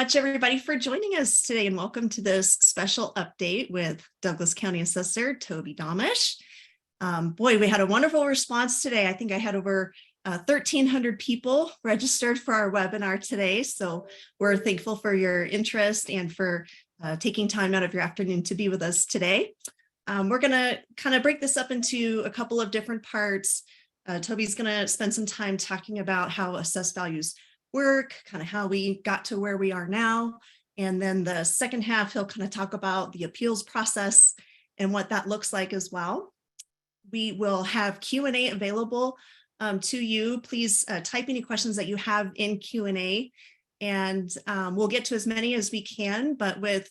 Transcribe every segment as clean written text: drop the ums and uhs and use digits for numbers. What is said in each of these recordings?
much, everybody, for joining us today, and welcome to this special update with Douglas County Assessor Toby Damisch. Boy, we had a wonderful response today. I think I had over 1,300 people registered for our webinar today. So we're thankful for your interest and for taking time out of your afternoon to be with us today. We're going to kind of break this up into a couple of different parts. Toby's going to spend some time talking about how assessed values work, kind of how we got to where we are now. And then the second half, he'll kind of talk about the appeals process and what that looks like as well. We will have Q&A available to you. Please type any questions that you have in Q&A, and we'll get to as many as we can, but with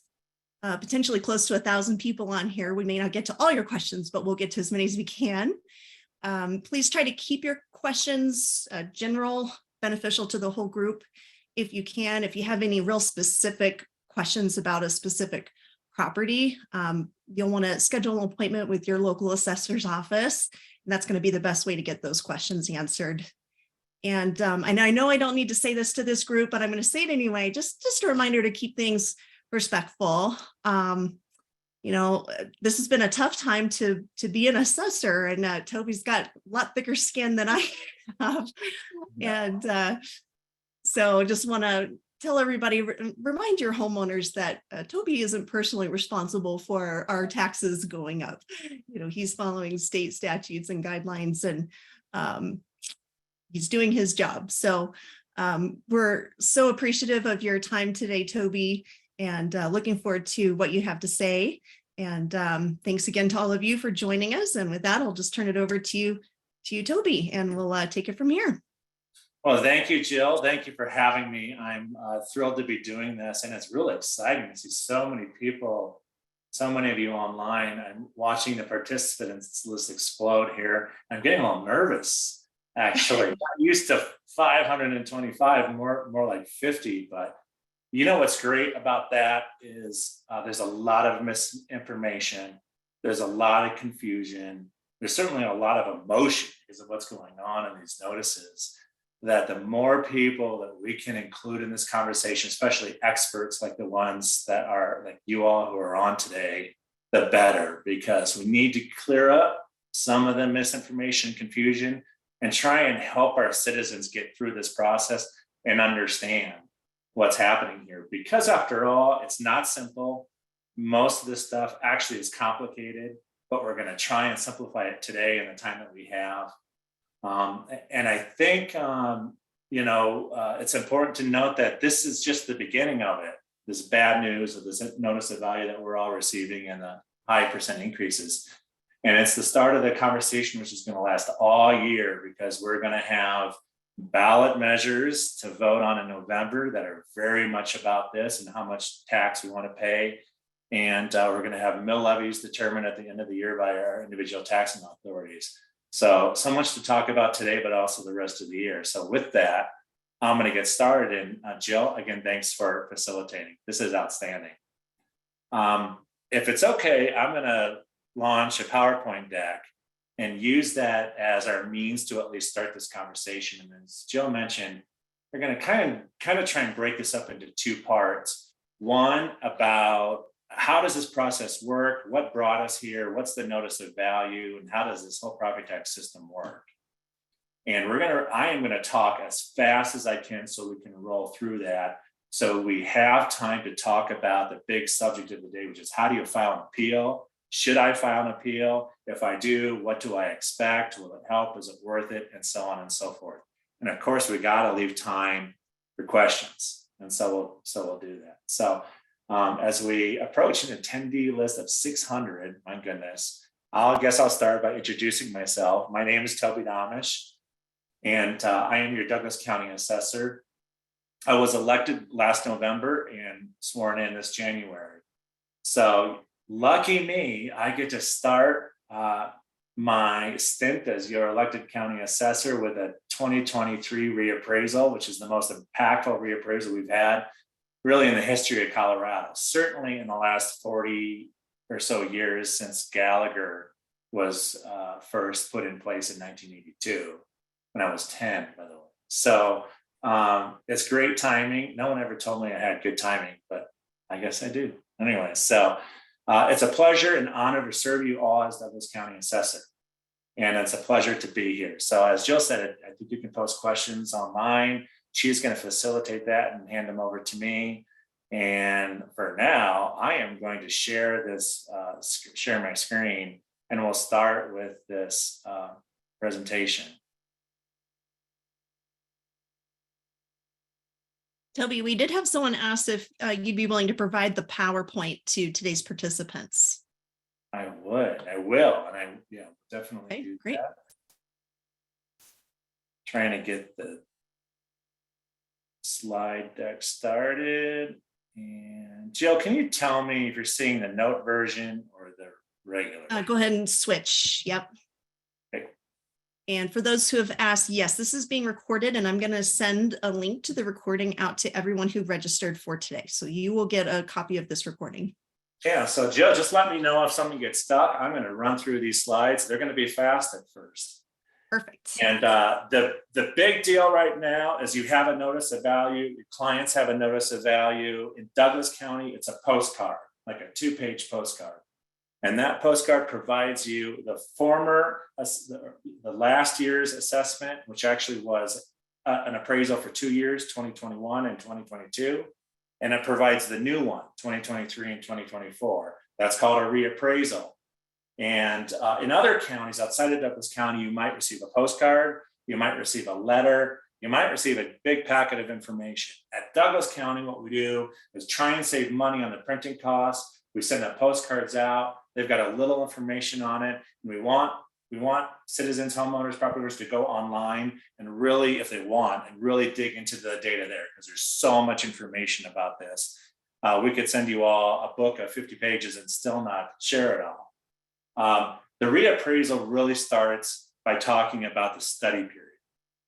potentially close to 1,000 people on here, we may not get to all your questions, but we'll get to as many as we can. Please try to keep your questions general, beneficial to the whole group if you can. If you have any real specific questions about a specific property, you'll want to schedule an appointment with your local assessor's office, and that's going to be the best way to get those questions answered. And I know I don't need to say this to this group, but I'm going to say it anyway. Just a reminder to keep things respectful. You know, this has been a tough time to be an assessor, and Toby's got a lot thicker skin than I have. And so just want to tell everybody, remind your homeowners that Toby isn't personally responsible for our taxes going up. You know, he's following state statutes and guidelines, and he's doing his job. So we're so appreciative of your time today, Toby, and looking forward to what you have to say. And thanks again to all of you for joining us. And with that, I'll just turn it over to you, Toby, and we'll take it from here. Well, thank you, Jill. Thank you for having me. I'm thrilled to be doing this, and it's really exciting to see so many people, so many of you online. I'm watching the participants list explode here. I'm getting a little nervous, actually. I'm used to 525, more like 50, but you know what's great about that is there's a lot of misinformation. There's a lot of confusion. There's certainly a lot of emotion because of what's going on in these notices. That the more people that we can include in this conversation, especially experts like the ones that are like you all who are on today, the better, because we need to clear up some of the misinformation, confusion, and try and help our citizens get through this process and understand what's happening here. Because after all, it's not simple. Most of this stuff actually is complicated, but we're going to try and simplify it today in the time that we have. And I think, it's important to note that this is just the beginning of it, this bad news of this notice of value that we're all receiving and the high percent increases. And it's the start of the conversation, which is going to last all year, because we're going to have ballot measures to vote on in November that are very much about this and how much tax we want to pay. And we're going to have mill levies determined at the end of the year by our individual taxing authorities. So much to talk about today, but also the rest of the year. So with that, I'm going to get started. And Jill, again, thanks for facilitating. This is outstanding. If it's okay, I'm going to launch a PowerPoint deck and use that as our means to at least start this conversation. And as Jill mentioned, we're going to kind of try and break this up into two parts. One, about how does this process work? What brought us here? What's the notice of value? And how does this whole property tax system work? And I am going to talk as fast as I can so we can roll through that. So we have time to talk about the big subject of the day, which is how do you file an appeal? Should I file an appeal? If I do, what do I expect? Will it help? Is it worth it? And so on and so forth. And of course, we got to leave time for questions. And so we'll do that. So as we approach an attendee list of 600, my goodness, I'll start by introducing myself. My name is Toby Damisch, and I am your Douglas County Assessor. I was elected last November and sworn in this January. So lucky me, I get to start my stint as your elected county assessor with a 2023 reappraisal, which is the most impactful reappraisal we've had really in the history of Colorado, certainly in the last 40 or so years since Gallagher was first put in place in 1982, when I was 10, by the way. So It's great timing. No one ever told me I had good timing, but I guess I do. Anyway, so it's a pleasure and honor to serve you all as Douglas County Assessor. And it's a pleasure to be here. So as Jill said, I think you can post questions online. She's going to facilitate that and hand them over to me. And for now, I am going to share this, share my screen, and we'll start with this presentation. Toby, we did have someone ask if you'd be willing to provide the PowerPoint to today's participants. I will, and I definitely Okay, do great. that. Trying to get the slide deck started. And Jill, can you tell me if you're seeing the note version or the regular? Go ahead and switch. Yep. Okay. And for those who have asked, yes, this is being recorded, and I'm going to send a link to the recording out to everyone who registered for today. So you will get a copy of this recording. Yeah, so Jill, just let me know if something gets stuck. I'm going to run through these slides. They're going to be fast at first. Perfect. And the big deal right now is you have a notice of value. Your clients have a notice of value. In Douglas County, it's a postcard, like a 2-page postcard. And that postcard provides you the last year's assessment, which actually was an appraisal for 2 years, 2021 and 2022. And it provides the new one, 2023 and 2024. That's called a reappraisal. And in other counties outside of Douglas County, you might receive a postcard, you might receive a letter, you might receive a big packet of information. At Douglas County, what we do is try and save money on the printing costs. We send the postcards out. They've got a little information on it. And we want citizens, homeowners, property owners to go online and really, if they want, and really dig into the data there, because there's so much information about this. We could send you all a book of 50 pages and still not share it all. The reappraisal really starts by talking about the study period.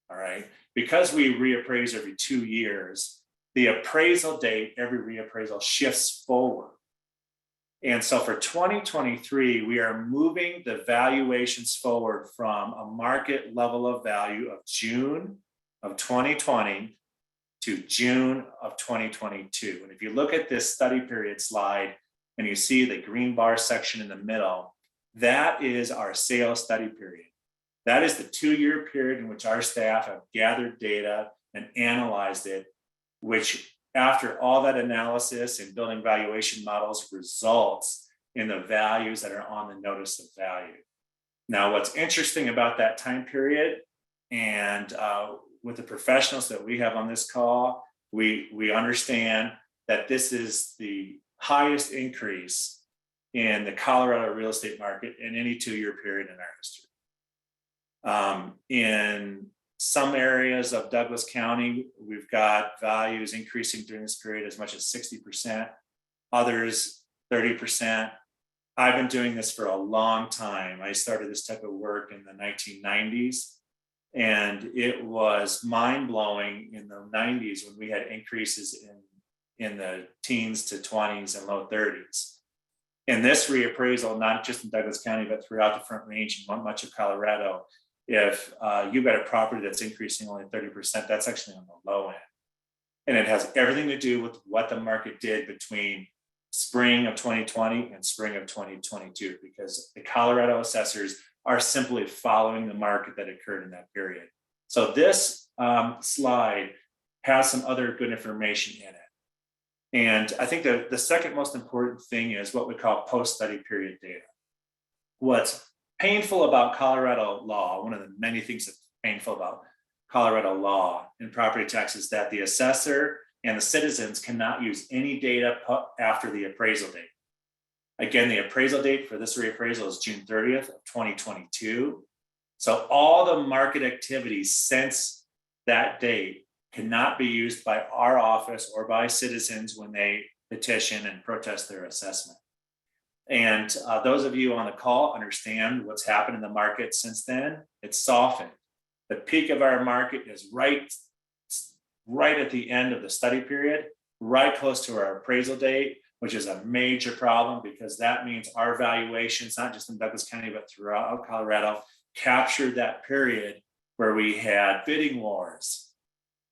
All right, because we reappraise every 2 years, the appraisal date, every reappraisal shifts forward. And so for 2023, we are moving the valuations forward from a market level of value of June of 2020 to June of 2022. And if you look at this study period slide and you see the green bar section in the middle, that is our sales study period. That is the 2-year period in which our staff have gathered data and analyzed it, which after all that analysis and building valuation models results in the values that are on the notice of value. Now, what's interesting about that time period, and with the professionals that we have on this call, we understand that this is the highest increase in the Colorado real estate market in any 2-year period in our history. In some areas of Douglas County, we've got values increasing during this period as much as 60%, others 30%. I've been doing this for a long time. I started this type of work in the 1990s, and it was mind-blowing in the 90s when we had increases in the teens to 20s and low 30s. In this reappraisal, not just in Douglas County, but throughout the Front Range and much of Colorado, if you've got a property that's increasing only 30%, that's actually on the low end. And it has everything to do with what the market did between spring of 2020 and spring of 2022, because the Colorado assessors are simply following the market that occurred in that period. So this slide has some other good information in it. And I think the second most important thing is what we call post-study period data. What's painful about Colorado law, one of the many things that's painful about Colorado law and property tax, is that the assessor and the citizens cannot use any data after the appraisal date. Again, the appraisal date for this reappraisal is June 30th of 2022. So all the market activities since that date cannot be used by our office or by citizens when they petition and protest their assessment. And those of you on the call understand what's happened in the market since then. It's softened. The peak of our market is right at the end of the study period, right close to our appraisal date, which is a major problem because that means our valuations, not just in Douglas County, but throughout Colorado, captured that period where we had bidding wars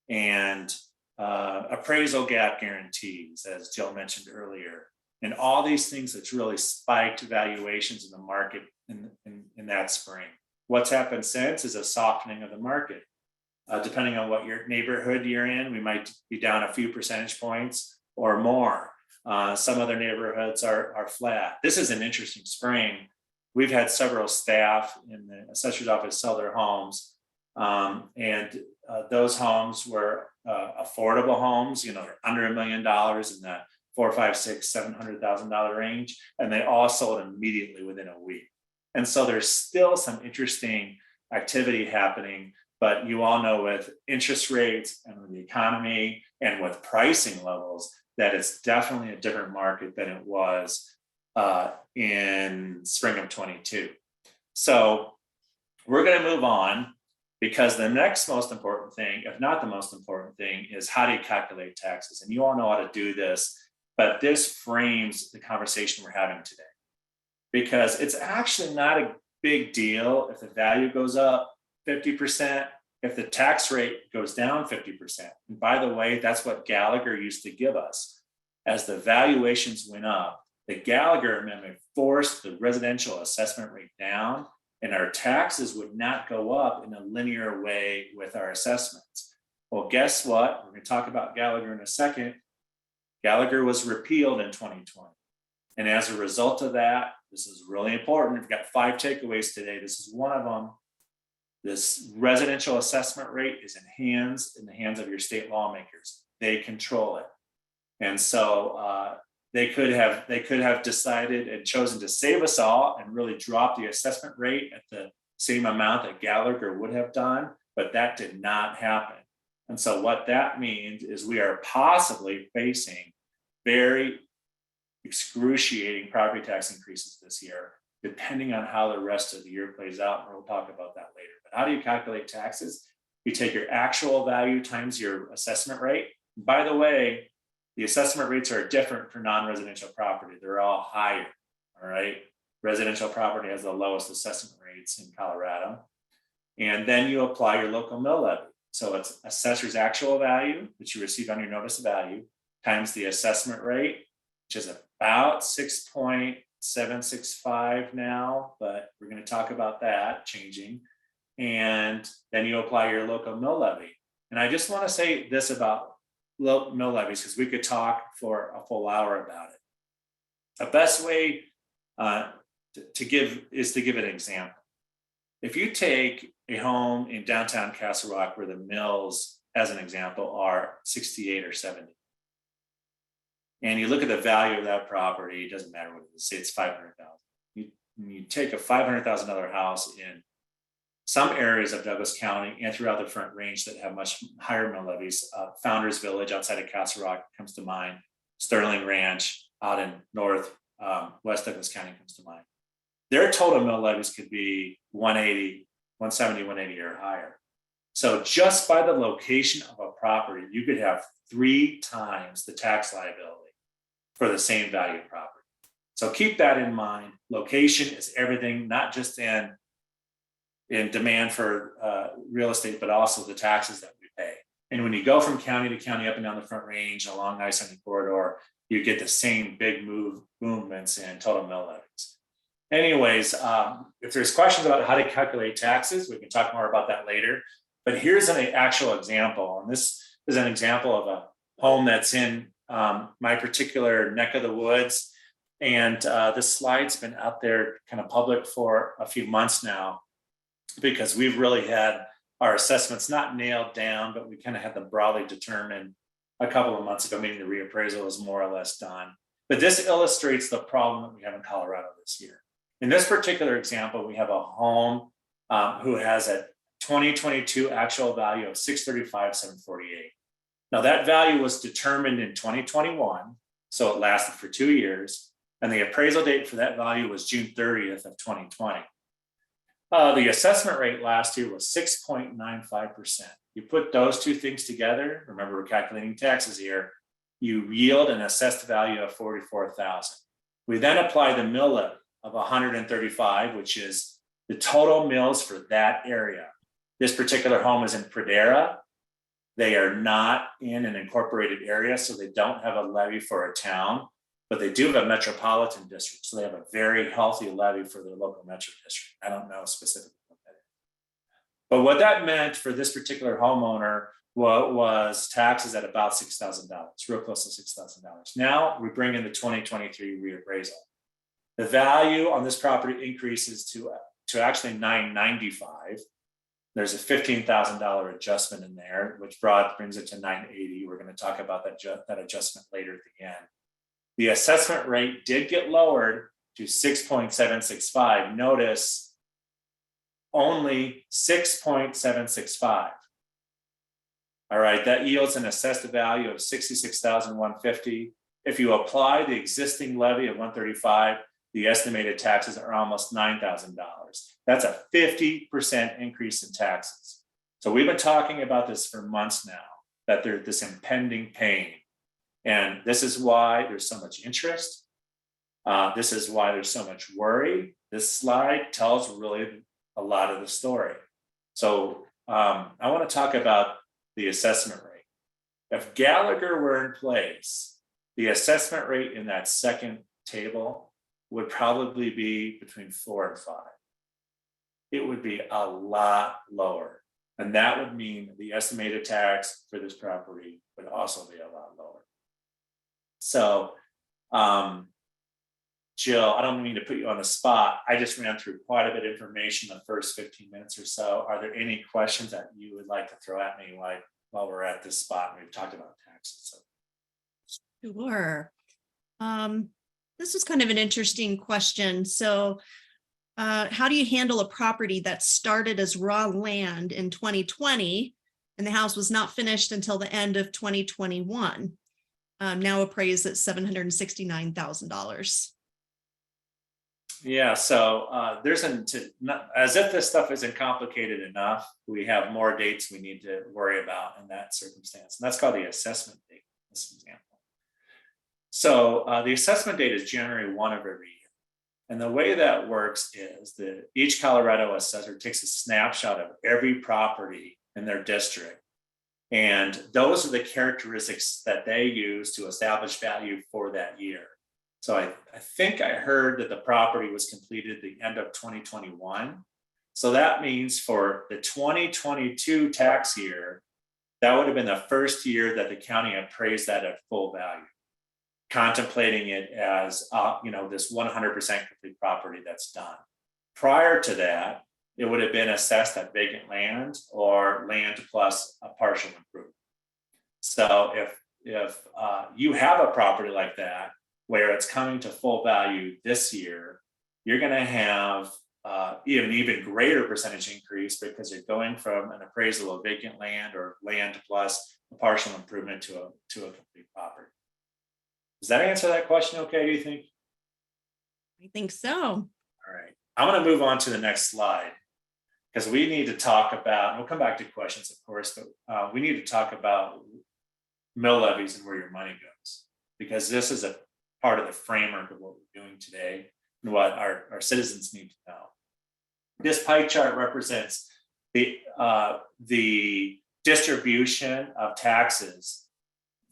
and appraisal gap guarantees, as Jill mentioned earlier, and all these things that's really spiked valuations in the market in that spring. What's happened since is a softening of the market. Depending on what your neighborhood you're in, we might be down a few percentage points or more. Some other neighborhoods are flat. This is an interesting spring. We've had several staff in the assessor's office sell their homes, and those homes were affordable homes. They're under $1 million in the $400,000, $500,000, $600,000, $700,000 range, and they all sold immediately within a week. And so there's still some interesting activity happening, but you all know with interest rates and with the economy and with pricing levels that it's definitely a different market than it was in spring of 22. So we're going to move on, because the next most important thing, if not the most important thing, is how do you calculate taxes? And you all know how to do this, but this frames the conversation we're having today, because it's actually not a big deal if the value goes up 50%, if the tax rate goes down 50%. And by the way, that's what Gallagher used to give us. As the valuations went up, the Gallagher Amendment forced the residential assessment rate down, and our taxes would not go up in a linear way with our assessments. Well, guess what? We're going to talk about Gallagher in a second. Gallagher was repealed in 2020. And as a result of that, this is really important. We've got 5 takeaways today. This is one of them. This residential assessment rate is in the hands of your state lawmakers. They control it. And so they could have decided and chosen to save us all and really drop the assessment rate at the same amount that Gallagher would have done, but that did not happen. And so what that means is we are possibly facing very excruciating property tax increases this year, depending on how the rest of the year plays out. And we'll talk about that later. But how do you calculate taxes? You take your actual value times your assessment rate. By the way, the assessment rates are different for non-residential property. They're all higher, all right? Residential property has the lowest assessment rates in Colorado. And then you apply your local mill levy. So it's assessor's actual value, which you received on your notice of value, times the assessment rate, which is about 6.765 now, but we're going to talk about that changing. And then you apply your local mill levy. And I just want to say this about mill levies, because we could talk for a full hour about it. The best way to give an example. If you take a home in downtown Castle Rock where the mills, as an example, are 68 or 70, and you look at the value of that property, it doesn't matter what it is, say it's $500,000. You take a $500,000 house in some areas of Douglas County and throughout the Front Range that have much higher mill levies. Founders Village outside of Castle Rock comes to mind. Sterling Ranch out in West Douglas County comes to mind. Their total mill levies could be 180, 170, 180 or higher. So just by the location of a property, you could have 3 times the tax liability for the same value property. So keep that in mind. Location is everything, not just in demand for real estate, but also the taxes that we pay. And when you go from county to county, up and down the Front Range, along I-70 corridor, you get the same big movements in total mill levies. Anyways, if there's questions about how to calculate taxes, we can talk more about that later. But here's an actual example. And this is an example of a home that's in my particular neck of the woods. And this slide's been out there kind of public for a few months now, because we've really had our assessments not nailed down, but we kind of had them broadly determined a couple of months ago, meaning the reappraisal is more or less done. But this illustrates the problem that we have in Colorado this year. In this particular example, we have a home who has a 2022 actual value of $635,748. Now that value was determined in 2021, so it lasted for 2 years, and the appraisal date for that value was June 30th of 2020. The assessment rate last year was 6.95%. You put those two things together, remember we're calculating taxes here, you yield an assessed value of $44,000. We then apply the mill levy of 135, which is the total mills for that area. This particular home is in Pradera. They are not in an incorporated area, so they don't have a levy for a town, but they do have a metropolitan district. So they have a very healthy levy for their local metro district. I don't know specifically what that is. But what that meant for this particular homeowner was taxes at about $6,000, real close to $6,000. Now we bring in the 2023 reappraisal. The value on this property increases to actually $995. There's a $15,000 adjustment in there, which brings it to $980. We're going to talk about that adjustment later at the end. The assessment rate did get lowered to 6.765. Notice only 6.765. All right, that yields an assessed value of $66,150. If you apply the existing levy of $135, the estimated taxes are almost $9,000. That's a 50% increase in taxes. So we've been talking about this for months now, that there's this impending pain. And this is why there's so much interest. This is why there's so much worry. This slide tells really a lot of the story. So I want to talk about the assessment rate. If Gallagher were in place, the assessment rate in that second table would probably be between 4 and 5. It would be a lot lower. And that would mean the estimated tax for this property would also be a lot lower. So, Jill, I don't mean to put you on the spot. I just ran through quite a bit of information in the first 15 minutes or so. Are there any questions that you would like to throw at me while we're at this spot and we've talked about taxes? Sure. This is kind of an interesting question. So how do you handle a property that started as raw land in 2020 and the house was not finished until the end of 2021, now appraised at $769,000? Yeah, so as if this stuff isn't complicated enough, we have more dates we need to worry about in that circumstance. And that's called the assessment date, this example. So the assessment date is January 1 of every year. And the way that works is that each Colorado assessor takes a snapshot of every property in their district. And those are the characteristics that they use to establish value for that year. So I think I heard that the property was completed at the end of 2021. So that means for the 2022 tax year, that would have been the first year that the county appraised that at full value, contemplating it as this 100% complete property that's done. Prior to that, it would have been assessed at vacant land or land plus a partial improvement. So if you have a property like that where it's coming to full value this year, you're going to have even greater percentage increase because you're going from an appraisal of vacant land or land plus a partial improvement to a complete property. Does that answer that question okay, do you think? I think so. All right. I'm going to move on to the next slide because we need to talk about, we'll come back to questions, of course, but we need to talk about mill levies and where your money goes, because this is a part of the framework of what we're doing today and what our citizens need to know. This pie chart represents the distribution of taxes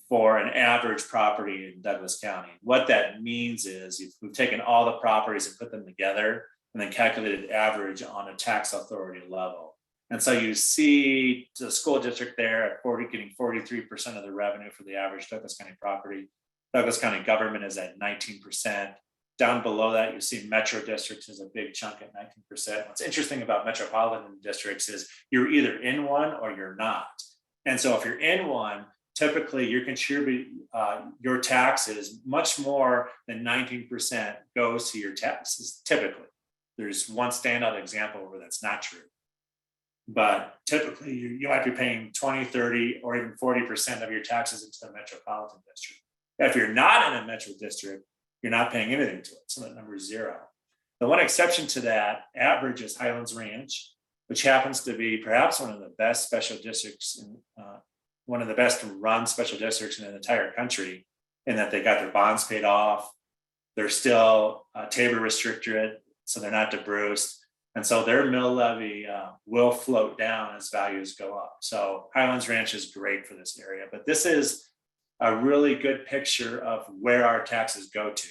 for an average property in Douglas County. What that means is we've taken all the properties and put them together and then calculated average on a tax authority level. And so you see the school district there at getting 43% of the revenue for the average Douglas County property. Douglas County government is at 19%. Down below that, you see metro districts is a big chunk at 19%. What's interesting about metropolitan districts is you're either in one or you're not. And so if you're in one, typically you're contributing your taxes, much more than 19% goes to your taxes. Typically, there's one standout example where that's not true. But typically you might be paying 20, 30, or even 40% of your taxes into the metropolitan district. If you're not in a metro district, you're not paying anything to it. So that number is 0. The one exception to that average is Highlands Ranch, which happens to be perhaps one of the best special districts, one of the best run special districts in the entire country, in that they got their bonds paid off. They're still Tabor restricted, so they're not DeBruce. And so their mill levy will float down as values go up. So Highlands Ranch is great for this area, but this is a really good picture of where our taxes go to.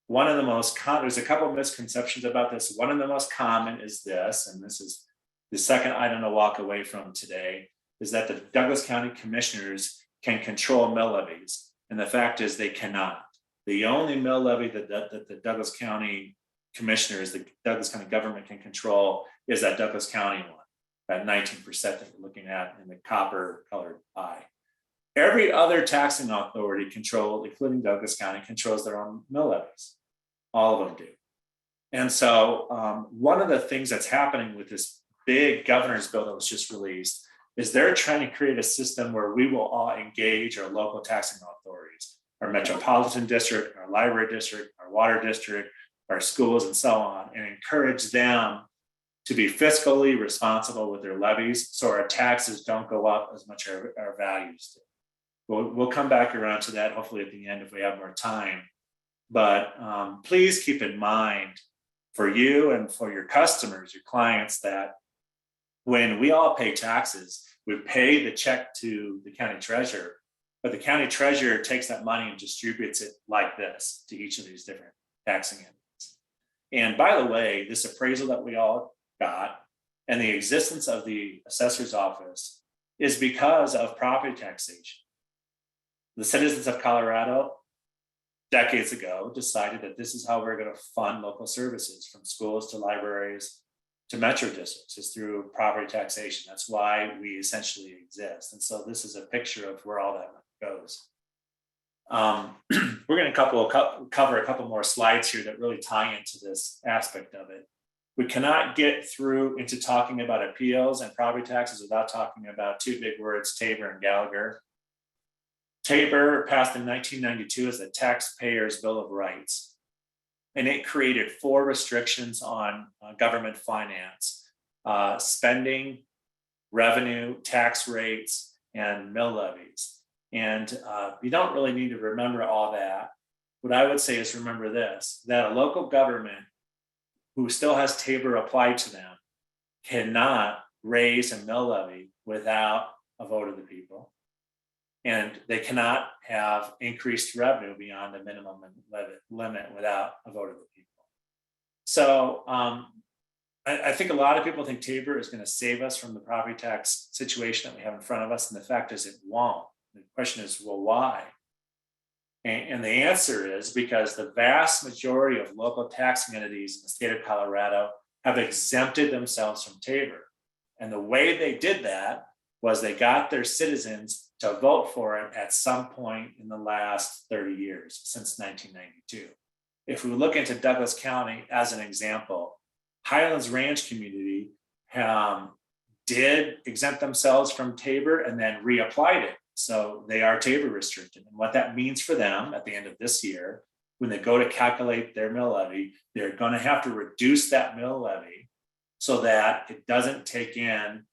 One of the most there's a couple of misconceptions about this. One of the most common is this, and this is the second item to walk away from today, is that the Douglas County Commissioners can control mill levies. And the fact is they cannot. The only mill levy that the Douglas County Commissioners, the Douglas County government can control is that Douglas County one, that 19% that you're looking at in the copper colored pie. Every other taxing authority controlled, including Douglas County, controls their own mill levies. All of them do. And so one of the things that's happening with this big governor's bill that was just released is they're trying to create a system where we will all engage our local taxing authorities, our metropolitan district, our library district, our water district, our schools, and so on, and encourage them to be fiscally responsible with their levies so our taxes don't go up as much as our values do. We'll come back around to that hopefully at the end if we have more time. But please keep in mind for you and for your customers, your clients, that when we all pay taxes, we pay the check to the county treasurer, but the county treasurer takes that money and distributes it like this to each of these different taxing entities. And by the way, this appraisal that we all got and the existence of the assessor's office is because of property taxation. The citizens of Colorado decades ago decided that this is how we're going to fund local services, from schools to libraries to metro districts, is through property taxation. That's why we essentially exist. And so this is a picture of where all that goes. We're going to cover a couple more slides here that really tie into this aspect of it. We cannot get through into talking about appeals and property taxes without talking about two big words, Tabor and Gallagher. Tabor passed in 1992 as the Taxpayers' Bill of Rights, and it created 4 restrictions on government finance, spending, revenue, tax rates, and mill levies. And you don't really need to remember all that. What I would say is remember this, that a local government who still has Tabor applied to them cannot raise a mill levy without a vote of the people. And they cannot have increased revenue beyond the minimum limit without a vote of the people. So I think a lot of people think Tabor is going to save us from the property tax situation that we have in front of us. And the fact is it won't. The question is, well, why? And the answer is because the vast majority of local taxing entities in the state of Colorado have exempted themselves from Tabor. And the way they did that was they got their citizens to vote for it at some point in the last 30 years, since 1992. If we look into Douglas County as an example, Highlands Ranch community did exempt themselves from Tabor and then reapplied it. So they are Tabor restricted. And what that means for them at the end of this year, when they go to calculate their mill levy, they're going to have to reduce that mill levy so that it doesn't take in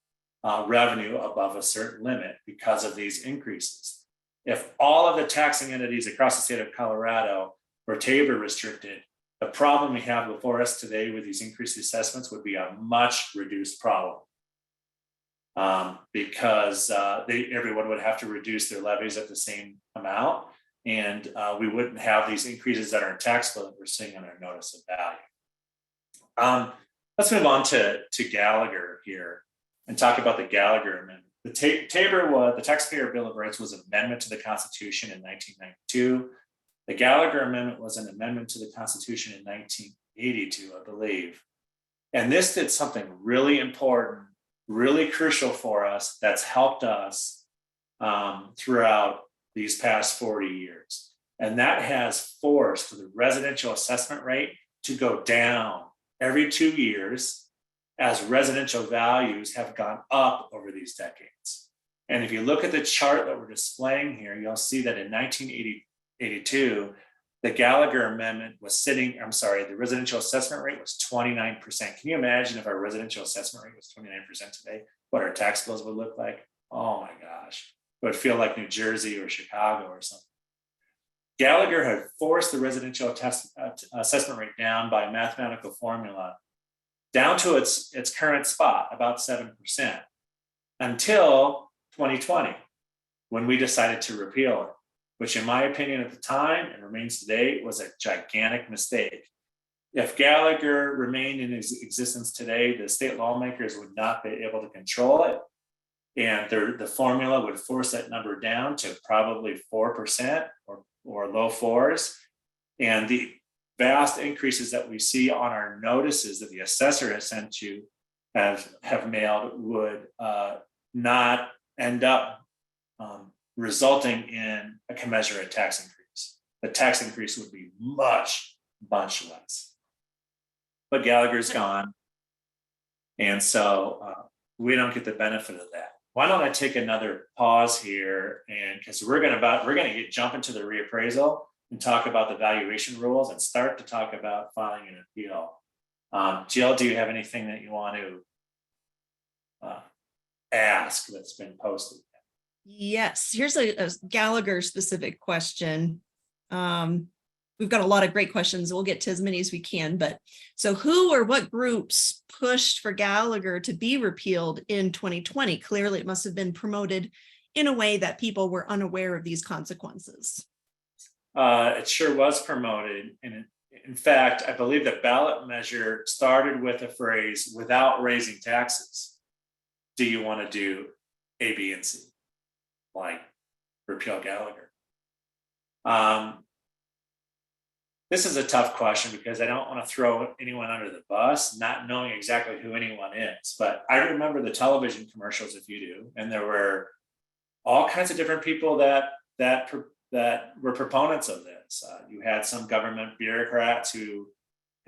revenue above a certain limit because of these increases. If all of the taxing entities across the state of Colorado were Tabor restricted, the problem we have before us today with these increased assessments would be a much reduced problem. Because everyone would have to reduce their levies at the same amount, and we wouldn't have these increases that are in tax bill that we're seeing on our notice of value. Let's move on to Gallagher here and talk about the Gallagher Amendment. The Taxpayer Bill of Rights was an amendment to the Constitution in 1992. The Gallagher Amendment was an amendment to the Constitution in 1982, I believe. And this did something really important, really crucial for us, that's helped us throughout these past 40 years. And that has forced the residential assessment rate to go down every 2 years as residential values have gone up over these decades. And if you look at the chart that we're displaying here, you'll see that in 1982, the Gallagher Amendment was the residential assessment rate was 29%. Can you imagine if our residential assessment rate was 29% today, what our tax bills would look like? Oh my gosh, it would feel like New Jersey or Chicago or something. Gallagher had forced the residential assessment rate down by a mathematical formula down to its current spot, about 7%, until 2020, when we decided to repeal it, which in my opinion at the time and remains today was a gigantic mistake. If Gallagher remained in existence today, the state lawmakers would not be able to control it. And the formula would force that number down to probably 4% or low fours. And the vast increases that we see on our notices that the assessor has sent you have mailed would not end up resulting in a commensurate tax increase. The tax increase would be much less. But Gallagher's gone. And so we don't get the benefit of that. Why don't I take another pause here, and because we're gonna jump into the reappraisal and talk about the valuation rules and start to talk about filing an appeal. Jill, do you have anything that you want to ask that's been posted? Yes, here's a Gallagher specific question. We've got a lot of great questions. We'll get to as many as we can, but so who or what groups pushed for Gallagher to be repealed in 2020? Clearly, it must have been promoted in a way that people were unaware of these consequences. It sure was promoted. And in fact, I believe the ballot measure started with a phrase, without raising taxes. Do you want to do A, B, and C? Like repeal Gallagher? This is a tough question because I don't want to throw anyone under the bus, not knowing exactly who anyone is. But I remember the television commercials, if you do, and there were all kinds of different people that were proponents of this. You had some government bureaucrats who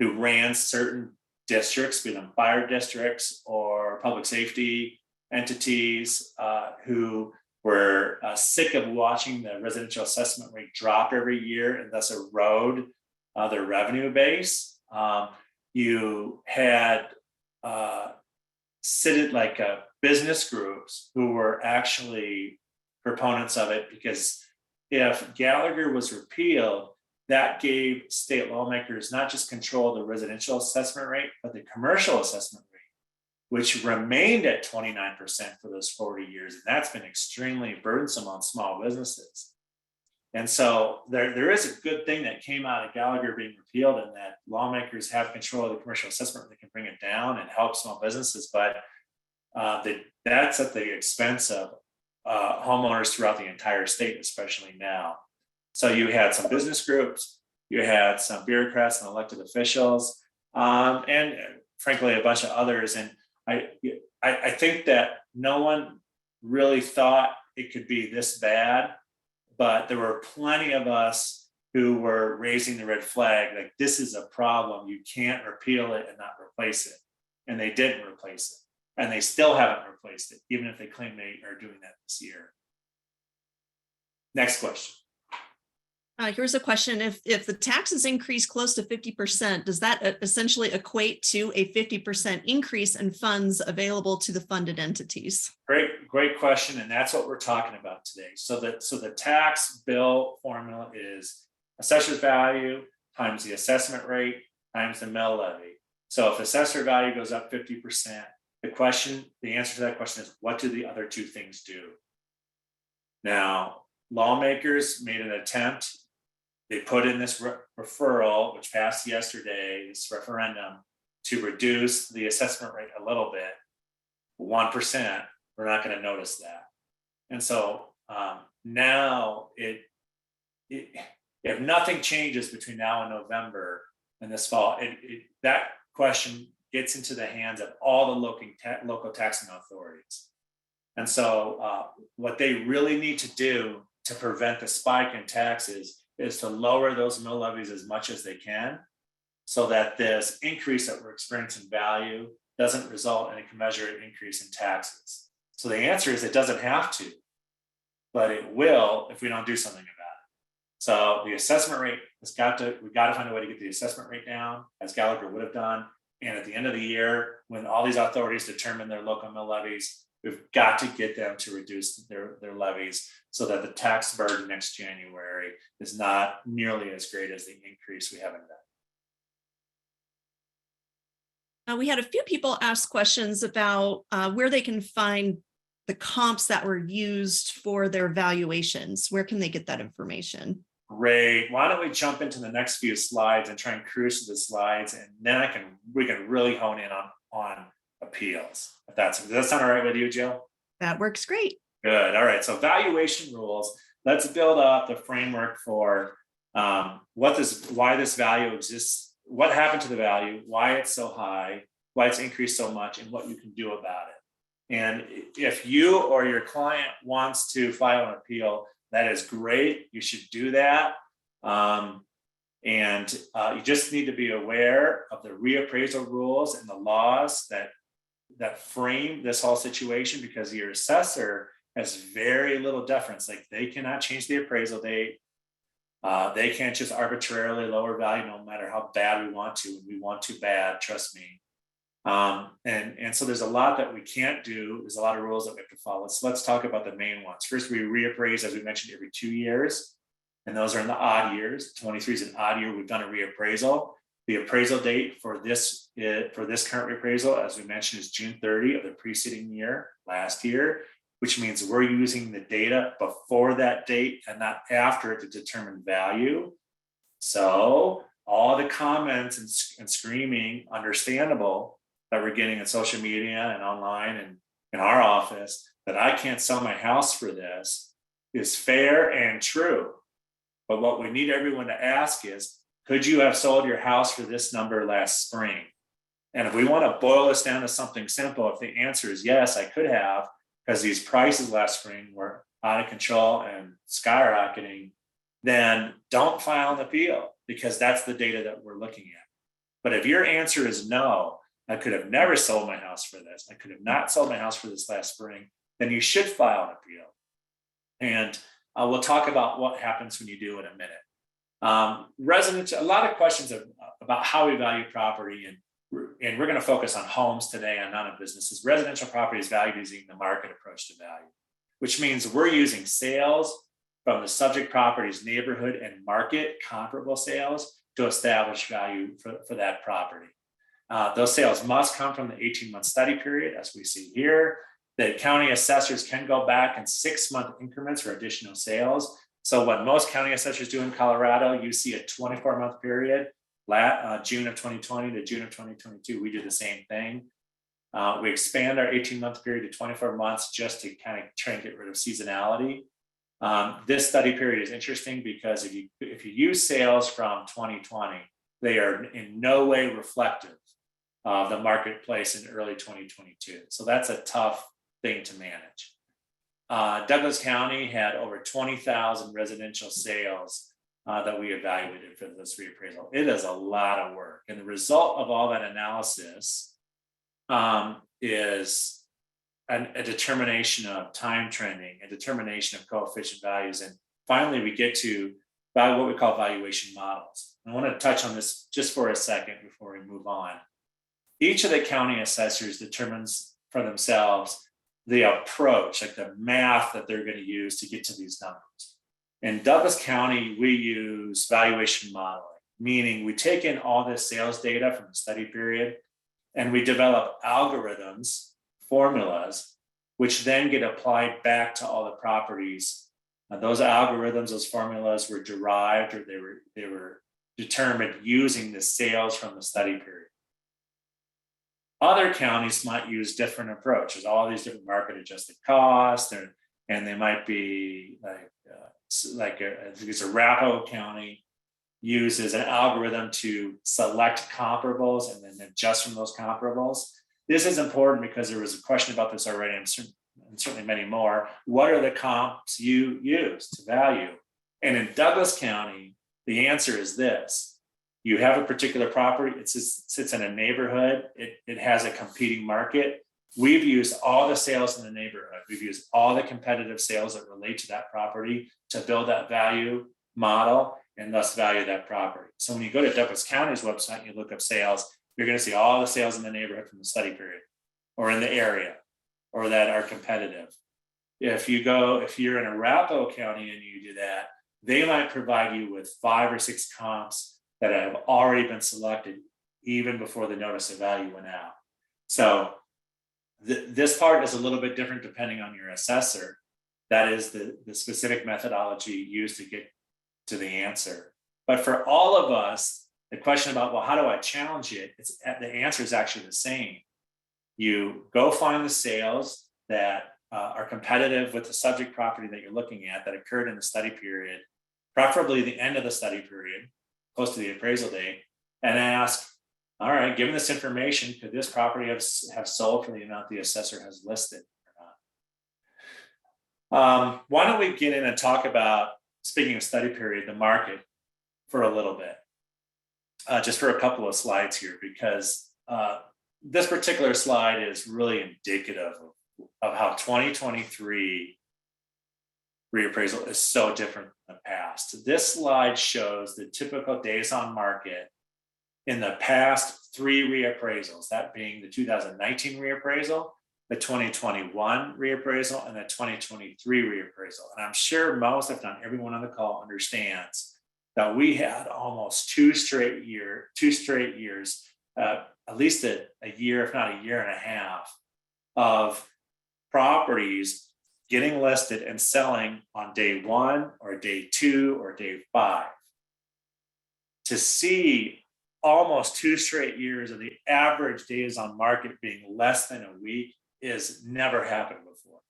ran certain districts, be them fire districts or public safety entities, who were sick of watching the residential assessment rate drop every year and thus erode their revenue base. You had business groups who were actually proponents of it, because if Gallagher was repealed, that gave state lawmakers not just control of the residential assessment rate, but the commercial assessment rate, which remained at 29% for those 40 years. And that's been extremely burdensome on small businesses. And so there is a good thing that came out of Gallagher being repealed, and that lawmakers have control of the commercial assessment. They can bring it down and help small businesses, but that's at the expense of homeowners throughout the entire state, especially now. So you had some business groups, you had some bureaucrats and elected officials, and frankly, a bunch of others. And I think that no one really thought it could be this bad. But there were plenty of us who were raising the red flag, like, this is a problem. You can't repeal it and not replace it. And they didn't replace it. And they still haven't replaced it, even if they claim they are doing that this year. Next question. Here's a question. If the taxes increase close to 50%, does that essentially equate to a 50% increase in funds available to the funded entities? Great question. And that's what we're talking about today. So the tax bill formula is assessor's value times the assessment rate times the mill levy. So if assessor value goes up 50%, the answer to that question is, what do the other two things do? Now, lawmakers made an attempt. They put in this referral, which passed yesterday, this referendum, to reduce the assessment rate a little bit, 1%. We're not going to notice that. And so now if nothing changes between now and November and this fall, that question gets into the hands of all the local taxing authorities. And so what they really need to do to prevent the spike in taxes is to lower those mill levies as much as they can, so that this increase that we're experiencing value doesn't result in a commensurate increase in taxes. So the answer is, it doesn't have to, but it will if we don't do something about it. So the assessment rate we've got to find a way to get the assessment rate down, as Gallagher would have done. And at the end of the year, when all these authorities determine their local mill levies, we've got to get them to reduce their levies, so that the tax burden next January is not nearly as great as the increase we haven't done. We had a few people ask questions about where they can find the comps that were used for their valuations. Where can they get that information? Great. Why don't we jump into the next few slides and try and cruise through the slides, and then we can really hone in on appeals. Does that sound all right with you, Jill? That works great. Good. All right. So valuation rules. Let's build up the framework for why this value exists, what happened to the value, why it's so high, why it's increased so much, and what you can do about it. And if you or your client wants to file an appeal, that is great. You should do that. You just need to be aware of the reappraisal rules and the laws that frame this whole situation, because your assessor has very little deference. Like, they cannot change the appraisal date. They can't just arbitrarily lower value no matter how bad we want to. We want to bad, trust me. And so there's a lot that we can't do. There's a lot of rules that we have to follow. So let's talk about the main ones. First, we reappraise, as we mentioned, every 2 years. And those are in the odd years. 23 is an odd year. We've done a reappraisal. The appraisal date for this current reappraisal, as we mentioned, is June 30 of the preceding year, last year, which means we're using the data before that date and not after it to determine value. So all the comments and screaming, understandable, that we're getting in social media and online and in our office, that I can't sell my house for this, is fair and true. But what we need everyone to ask is, could you have sold your house for this number last spring? And if we want to boil this down to something simple, if the answer is yes, I could have, because these prices last spring were out of control and skyrocketing, then don't file an appeal, because that's the data that we're looking at. But if your answer is no, I could have never sold my house for this, I could have not sold my house for this last spring, then you should file an appeal. And we'll talk about what happens when you do in a minute. Residential, a lot of questions about how we value property, and we're going to focus on homes today and not on businesses. Residential property is valued using the market approach to value, which means we're using sales from the subject property's neighborhood and market comparable sales to establish value for that property. Those sales must come from the 18-month study period, as we see here. The county assessors can go back in 6-month increments for additional sales. So what most county assessors do in Colorado, you see a 24-month period, June of 2020 to June of 2022. We do the same thing. We expand our 18-month period to 24 months just to kind of try and get rid of seasonality. This study period is interesting because if you use sales from 2020, they are in no way reflective of the marketplace in early 2022. So that's a tough thing to manage. Douglas County had over 20,000 residential sales that we evaluated for this reappraisal. It is a lot of work. And the result of all that analysis is a determination of time trending, a determination of coefficient values. And finally, we get to what we call valuation models. I want to touch on this just for a second before we move on. Each of the county assessors determines for themselves the approach, like the math that they're going to use to get to these numbers. In Douglas County, we use valuation modeling, meaning we take in all this sales data from the study period and we develop algorithms, formulas, which then get applied back to all the properties. Those algorithms, those formulas were derived, or they were determined using the sales from the study period. Other counties might use different approaches, all these different market adjusted costs, and they might be like Arapahoe County uses an algorithm to select comparables and then adjust from those comparables. This is important because there was a question about this already, and certainly many more. What are the comps you use to value? And in Douglas County, the answer is this. You have a particular property, it sits in a neighborhood, it has a competing market. We've used all the sales in the neighborhood. We've used all the competitive sales that relate to that property to build that value model and thus value that property. So when you go to Douglas County's website and you look up sales, you're going to see all the sales in the neighborhood from the study period or in the area or that are competitive. If you're in Arapahoe County and you do that, they might provide you with 5 or 6 comps that have already been selected even before the notice of value went out. So this part is a little bit different depending on your assessor. That is the specific methodology used to get to the answer. But for all of us, the question about, well, how do I challenge it? The answer is actually the same. You go find the sales that are competitive with the subject property that you're looking at that occurred in the study period, preferably the end of the study period, close to the appraisal date, and ask, all right, given this information, could this property have sold for the amount the assessor has listed or not? Why don't we get in and talk about, speaking of study period, the market for a little bit, just for a couple of slides here, because this particular slide is really indicative of how 2023 reappraisal is so different from the past. This slide shows the typical days on market in the past 3 reappraisals, that being the 2019 reappraisal, the 2021 reappraisal, and the 2023 reappraisal. And I'm sure most, if not everyone on the call, understands that we had almost 2 straight years, at least a year, if not a year and a half, of properties getting listed and selling on day 1 or day 2 or day 5. To see almost 2 straight years of the average days on market being less than a week is never happened before.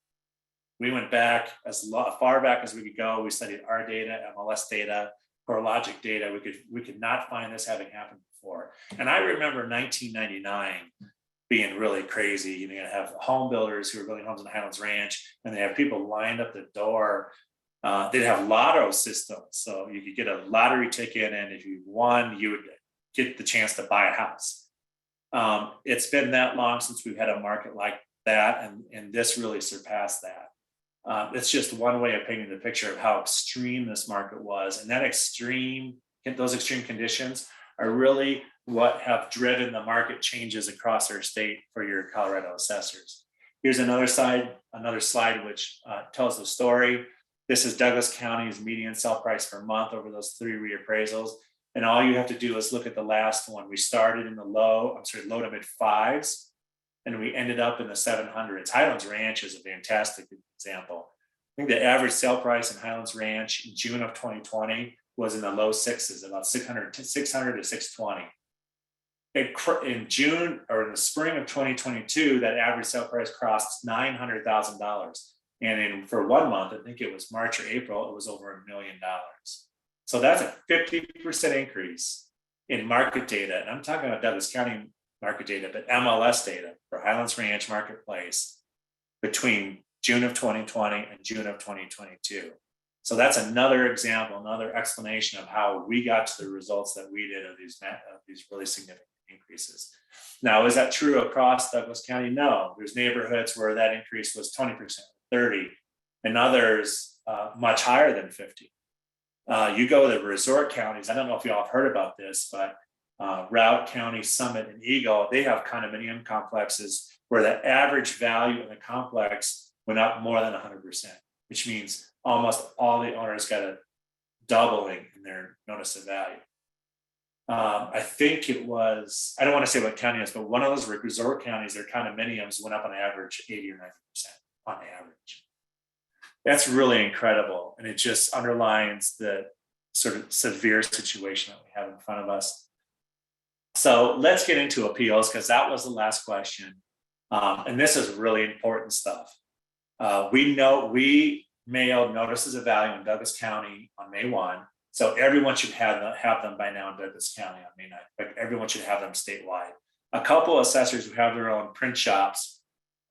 We went back as far back as we could go. We studied our data, MLS data, CoreLogic data. We could not find this having happened before. And I remember 1999 being really crazy. You know, you have home builders who are building homes in Highlands Ranch, and they have people lined up the door. They'd have lotto systems, so you could get a lottery ticket, and if you won, you would get the chance to buy a house. It's been that long since we've had a market like that, and this really surpassed that. It's just one way of painting the picture of how extreme this market was, and those extreme conditions are really what have driven the market changes across our state for your Colorado assessors. Here's another slide which tells the story. This is Douglas County's median sale price per month over those 3 reappraisals. And all you have to do is look at the last one. We started in the low to mid 5s, and we ended up in the 700s. Highlands Ranch is a fantastic example. I think the average sale price in Highlands Ranch in June of 2020 was in the low 6s, about 600 to 620. In June or in the spring of 2022, that average sale price crossed $900,000. And for 1 month, I think it was March or April, it was over $1 million. So that's a 50% increase in market data. And I'm talking about Douglas County market data, but MLS data for Highlands Ranch Marketplace between June of 2020 and June of 2022. So that's another example, another explanation of how we got to the results that we did of these really significant increases. Now, is that true across Douglas County? No. There's neighborhoods where that increase was 20%, 30%, and others much higher than 50%. You go to the resort counties. I don't know if you all have heard about this, but Routt County, Summit, and Eagle, they have condominium complexes where the average value in the complex went up more than 100%, which means almost all the owners got a doubling in their notice of value. I think it was, I don't want to say what county it is, but one of those resort counties, their condominiums went up on average 80 or 90% on average. That's really incredible. And it just underlines the sort of severe situation that we have in front of us. So let's get into appeals, because that was the last question. And this is really important stuff. We mailed notices of value in Douglas County on May 1. So everyone should have them by now in Douglas County on May 9. But everyone should have them statewide. A couple of assessors who have their own print shops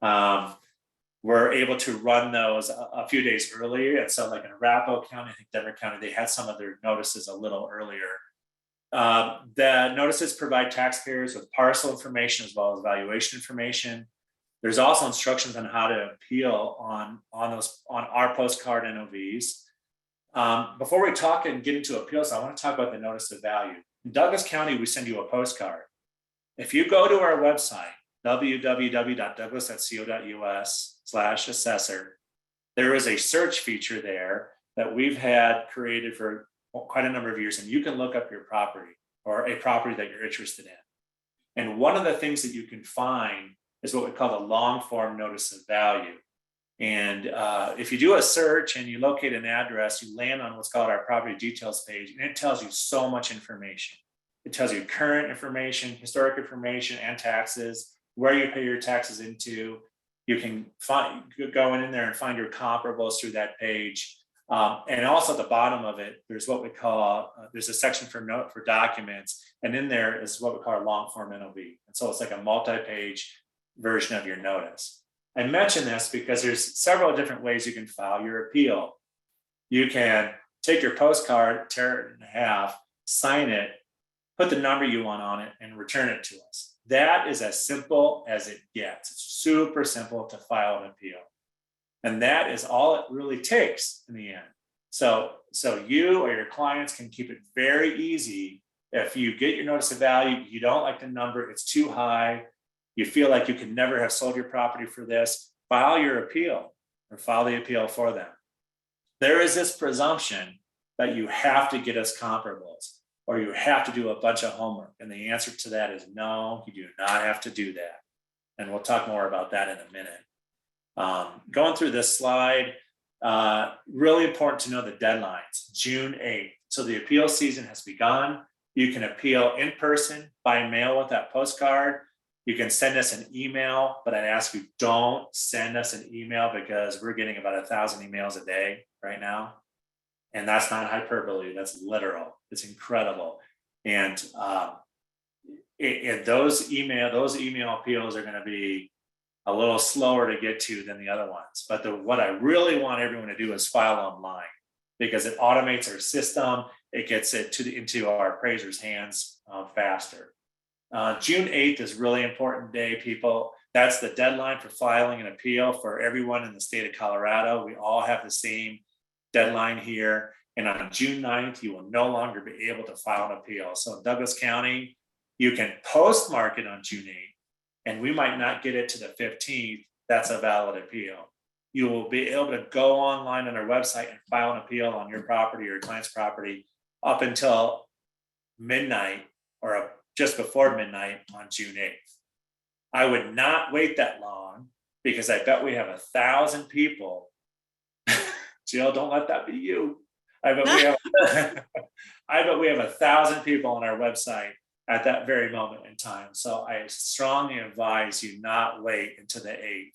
were able to run those a few days earlier. And so like in Arapahoe County, I think Denver County, they had some of their notices a little earlier. The notices provide taxpayers with parcel information as well as valuation information. There's also instructions on how to appeal on our postcard NOVs. Before we talk and get into appeals, I want to talk about the notice of value. In Douglas County, we send you a postcard. If you go to our website, www.douglas.co.us/assessor, there is a search feature there that we've had created for quite a number of years, and you can look up your property or a property that you're interested in. And one of the things that you can find is what we call the long form notice of value. And if you do a search and you locate an address, you land on what's called our property details page, and it tells you so much information. It tells you current information, historic information, and taxes, where you pay your taxes into. You can go in there and find your comparables through that page. And also at the bottom of it, there's what we call, there's a section for documents, and in there is what we call a long form NOV. And so it's like a multi-page version of your notice. I mention this because there's several different ways you can file your appeal. You can take your postcard, tear it in half, sign it, put the number you want on it, and return it to us. That is as simple as it gets. It's super simple to file an appeal. And that is all it really takes in the end. So you or your clients can keep it very easy. If you get your notice of value, you don't like the number, it's too high, you feel like you can never have sold your property for this, file your appeal or file the appeal for them. There is this presumption that you have to get us comparables or you have to do a bunch of homework. And the answer to that is no, you do not have to do that. And we'll talk more about that in a minute. Going through this slide, really important to know the deadlines, June 8th. So the appeal season has begun. You can appeal in person, by mail with that postcard. You can send us an email, but I'd ask you don't send us an email because we're getting about 1,000 emails a day right now. And that's not hyperbole, that's literal. It's incredible. And those email appeals are going to be a little slower to get to than the other ones. But what I really want everyone to do is file online because it automates our system. It gets it into our appraiser's hands faster. June 8th is really important day, people. That's the deadline for filing an appeal for everyone in the state of Colorado. We all have the same deadline here. And on June 9th, you will no longer be able to file an appeal. So in Douglas County, you can postmark it on June 8th, and we might not get it to the 15th. That's a valid appeal. You will be able to go online on our website and file an appeal on your property or your client's property up until midnight or just before midnight on June 8th. I would not wait that long because I bet we have 1,000 people. Jill, don't let that be you. I bet we have 1,000 people on our website at that very moment in time. So I strongly advise you not wait until the 8th.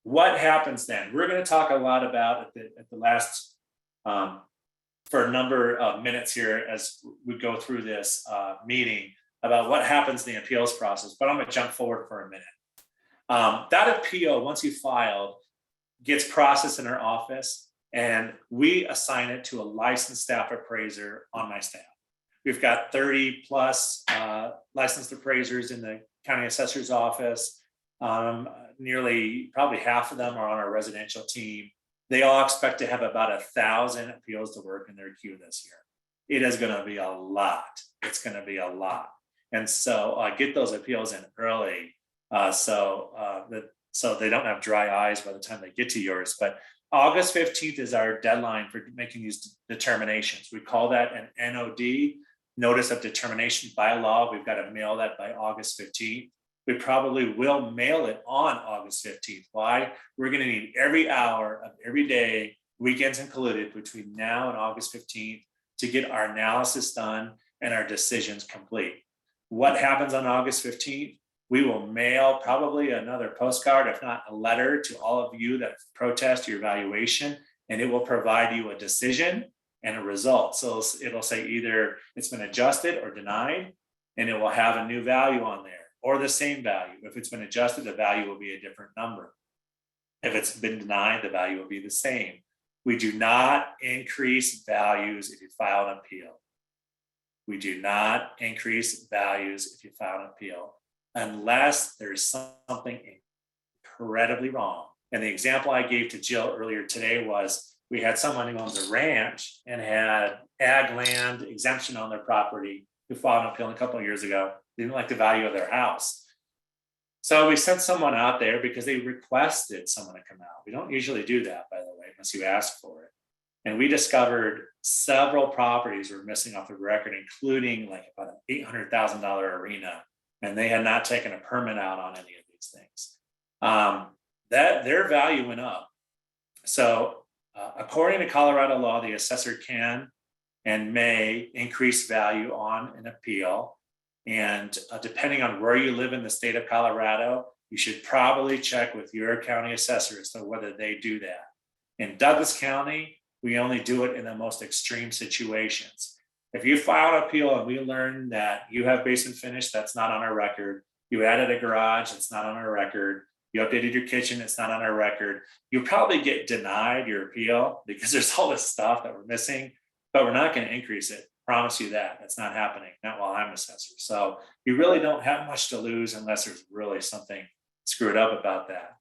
What happens then? We're going to talk a lot about at the last, for a number of minutes here as we go through this meeting about what happens in the appeals process, but I'm going to jump forward for a minute. That appeal, once you filed, gets processed in our office, and we assign it to a licensed staff appraiser on my staff. We've got 30 plus licensed appraisers in the county assessor's office. Nearly, probably half of them are on our residential team. They all expect to have about 1,000 appeals to work in their queue this year. It is going to be a lot. It's going to be a lot. And so get those appeals in early so they don't have dry eyes by the time they get to yours. But August 15th is our deadline for making these determinations. We call that an NOD, Notice of Determination. By law. We've got to mail that by August 15th. We probably will mail it on August 15th. Why? We're going to need every hour of every day, weekends included, between now and August 15th to get our analysis done and our decisions complete. What happens on August 15th? We will mail probably another postcard, if not a letter, to all of you that protest your valuation, and it will provide you a decision and a result. So it'll say either it's been adjusted or denied, and it will have a new value on there or the same value. If it's been adjusted, the value will be a different number. If it's been denied, the value will be the same. We do not increase values if you file an appeal. We do not increase values if you file an appeal unless there's something incredibly wrong. And the example I gave to Jill earlier today was we had someone who owns a ranch and had ag land exemption on their property who filed an appeal a couple of years ago. They didn't like the value of their house. So we sent someone out there because they requested someone to come out. We don't usually do that, by the way, unless you ask for it. And we discovered several properties were missing off the record, including like about an $800,000 arena and they had not taken a permit out on any of these things. That their value went up. So according to Colorado law, the assessor can and may increase value on an appeal. And depending on where you live in the state of Colorado, you should probably check with your county assessor as to whether they do that. In Douglas County, we only do it in the most extreme situations. If you file an appeal and we learn that you have basement finish, that's not on our record. You added a garage, it's not on our record. You updated your kitchen, it's not on our record. You'll probably get denied your appeal because there's all this stuff that we're missing, but we're not going to increase it. Promise you that. That's not happening, not while I'm assessor. So you really don't have much to lose unless there's really something screwed up about that.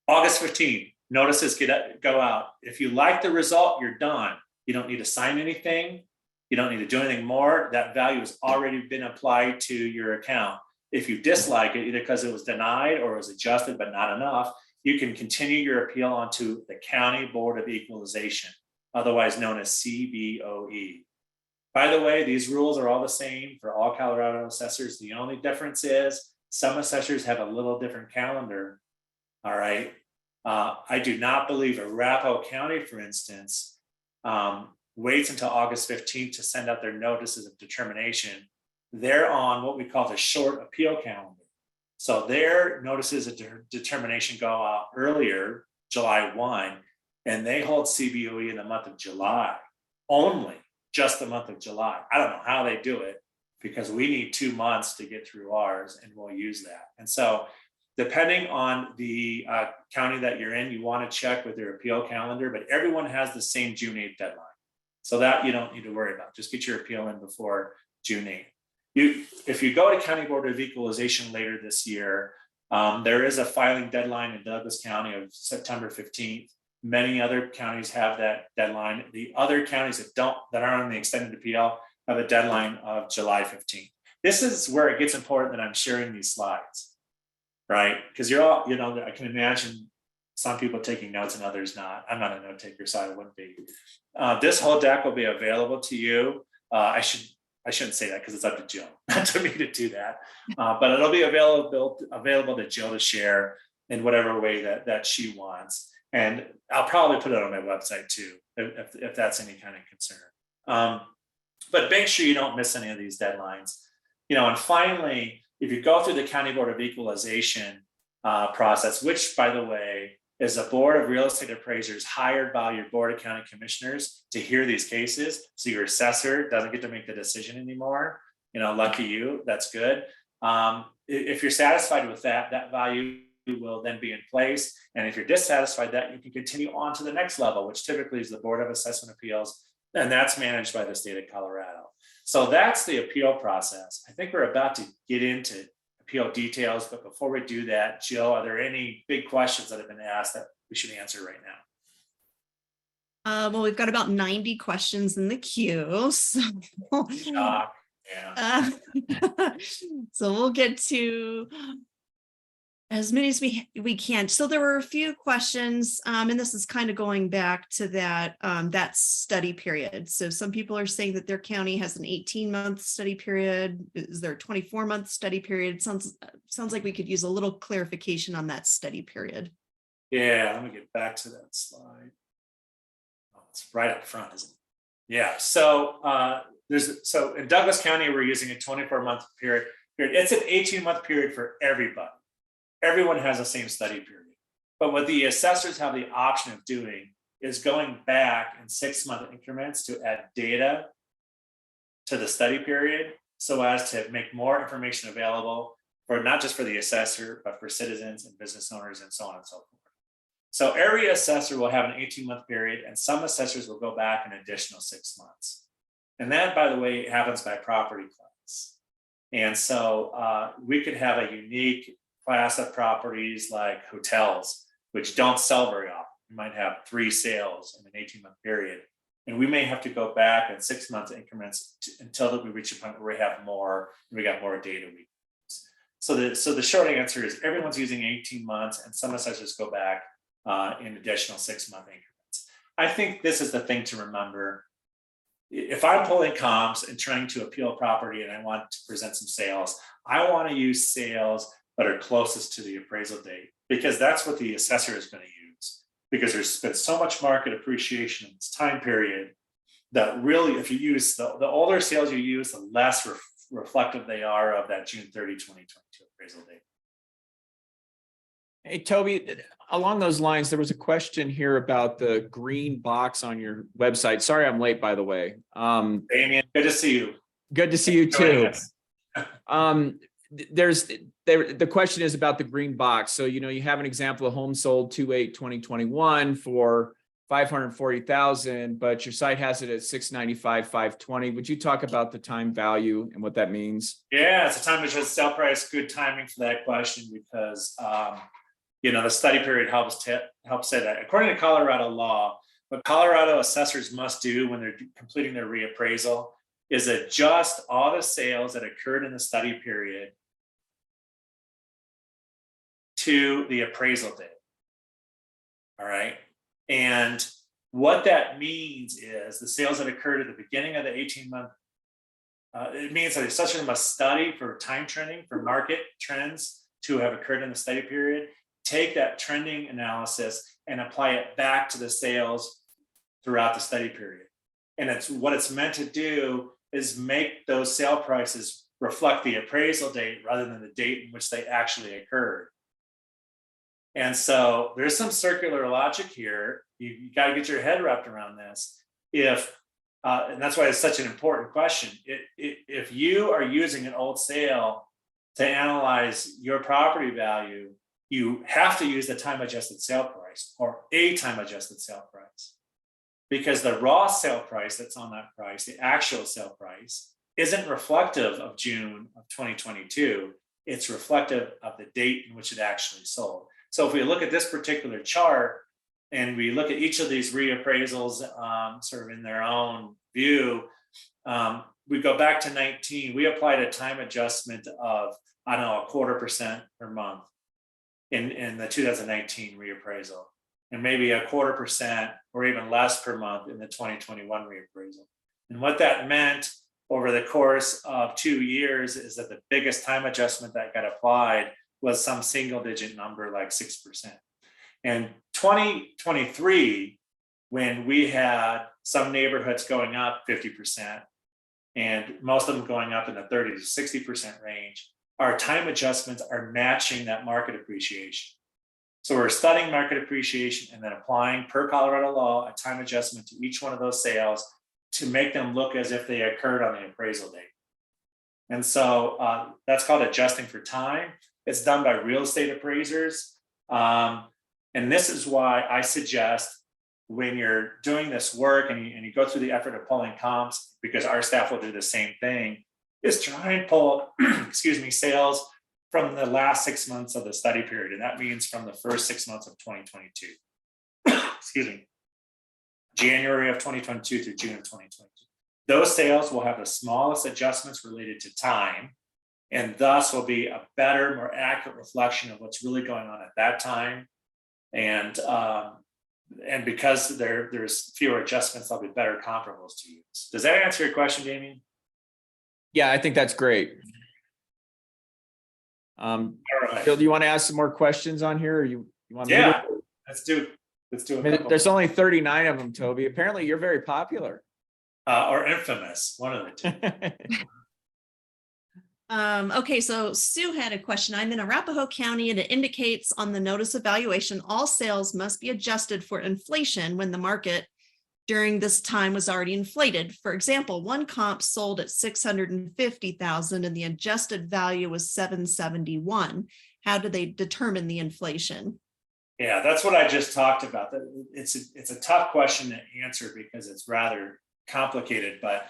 August 15th, notices go out. If you like the result, you're done. You don't need to sign anything. You don't need to do anything more. That value has already been applied to your account. If you dislike it, either because it was denied or it was adjusted but not enough, you can continue your appeal onto the County Board of Equalization, otherwise known as CBOE. By the way, these rules are all the same for all Colorado assessors. The only difference is some assessors have a little different calendar. All right. I do not believe Arapahoe County, for instance, waits until August 15th to send out their notices of determination. They're on what we call the short appeal calendar. So their notices of determination go out earlier, July 1, and they hold CBOE in the month of July, only just the month of July. I don't know how they do it because we need 2 months to get through ours, and we'll use that. And so depending on the county that you're in, you want to check with their appeal calendar, but everyone has the same June 8th deadline. So that you don't need to worry about. Just get your appeal in before June 8th. If you go to County Board of Equalization later this year, there is a filing deadline in Douglas County of September 15th. Many other counties have that deadline. The other counties that are on the extended appeal have a deadline of July 15th. This is where it gets important that I'm sharing these slides, right? Because you're all, I can imagine some people taking notes and others not. I'm not a note taker, so I wouldn't be. This whole deck will be available to you. I shouldn't say that because it's up to Jill, not to me to do that. But it'll be available to Jill to share in whatever way that she wants. And I'll probably put it on my website too, if that's any kind of concern. But make sure you don't miss any of these deadlines. And finally, if you go through the County Board of Equalization process, which, by the way, is a board of real estate appraisers hired by your Board of County Commissioners to hear these cases. So your assessor doesn't get to make the decision anymore. Lucky you, that's good. If you're satisfied with that value will then be in place. And if you're dissatisfied that, you can continue on to the next level, which typically is the Board of Assessment Appeals. And that's managed by the state of Colorado. So that's the appeal process. I think we're about to get into appeal details, but before we do that, Jill, are there any big questions that have been asked that we should answer right now? Well, we've got about 90 questions in the queue. So, yeah. So we'll get to as many as we can. So there were a few questions, and this is kind of going back to that study period. So some people are saying that their county has an 18-month study period. Is there a 24-month study period? Sounds like we could use a little clarification on that study period. Yeah, let me get back to that slide. Oh, it's right up front, isn't it? Yeah. So so in Douglas County, we're using a 24-month period. It's an 18-month period for everybody. Everyone has the same study period. But what the assessors have the option of doing is going back in 6-month increments to add data to the study period so as to make more information available for not just for the assessor, but for citizens and business owners and so on and so forth. So every assessor will have an 18-month period, and some assessors will go back an additional 6 months. And that, by the way, happens by property class. And so we could have a unique class of properties like hotels, which don't sell very often. We might have 3 sales in an 18-month period. And we may have to go back in 6 month increments until we reach a point where we have more, and we got more data we use. So the short answer is everyone's using 18 months, and some assessors go back in additional 6 month increments. I think this is the thing to remember. if I'm pulling comps and trying to appeal property and I want to present some sales, I want to use sales that are closest to the appraisal date, because that's what the assessor is going to use. Because there's been so much market appreciation in this time period that really, if you use the older sales you use, the less reflective they are of that June 30, 2022 appraisal date. Hey, Toby, along those lines, there was a question here about the green box on your website. Sorry, I'm late, by the way. Damien, good to see you. Good to see you too. The question is about the green box. So, you have an example of home sold 2/8/2021 for 540,000, but your site has it at 695, 520. Would you talk about the time value and what that means? Yeah, it's a time adjusted sale price. Good timing for that question, because the study period helps say that. According to Colorado law, what Colorado assessors must do when they're completing their reappraisal is adjust all the sales that occurred in the study period to the appraisal date. All right. And what that means is the sales that occurred at the beginning of the 18-month, it means that the assessor must study for time trending, for market trends to have occurred in the study period, take that trending analysis and apply it back to the sales throughout the study period. And what it's meant to do is make those sale prices reflect the appraisal date rather than the date in which they actually occurred. And so there's some circular logic here. You got to get your head wrapped around this. And that's why it's such an important question. If you are using an old sale to analyze your property value, you have to use the time adjusted sale price or a time adjusted sale price, because the raw sale price that's on that price, the actual sale price, isn't reflective of June of 2022. It's reflective of the date in which it actually sold. So if we look at this particular chart and we look at each of these reappraisals sort of in their own view, we go back to 19, we applied a time adjustment of, 0.25% per month in the 2019 reappraisal, and maybe 0.25% or even less per month in the 2021 reappraisal. And what that meant over the course of 2 years is that the biggest time adjustment that got applied was some single digit number like 6%. And 2023, when we had some neighborhoods going up 50% and most of them going up in the 30 to 60% range, our time adjustments are matching that market appreciation. So we're studying market appreciation and then applying, per Colorado law, a time adjustment to each one of those sales to make them look as if they occurred on the appraisal date. And so that's called adjusting for time. It's done by real estate appraisers. And this is why I suggest when you're doing this work and you go through the effort of pulling comps, because our staff will do the same thing, is try and pull, sales from the last 6 months of the study period. And that means from the first 6 months of 2022, January of 2022 through June of 2022. Those sales will have the smallest adjustments related to time, and thus will be a better, more accurate reflection of what's really going on at that time. And because there's fewer adjustments, there'll be better comparables to use. Does that answer your question, Damien? Yeah, I think that's great. All right. Bill, do you want to ask some more questions on here, or you want me Yeah, to? let's do it. I mean, there's only 39 of them, Toby. Apparently you're very popular. Or infamous, one of the two. Okay, so Sue had a question. I'm in Arapahoe County and it indicates on the notice of valuation, all sales must be adjusted for inflation when the market during this time was already inflated. For example, one comp sold at 650,000 and the adjusted value was 771. How do they determine the inflation? Yeah, that's what I just talked about. It's a tough question to answer because it's rather complicated, but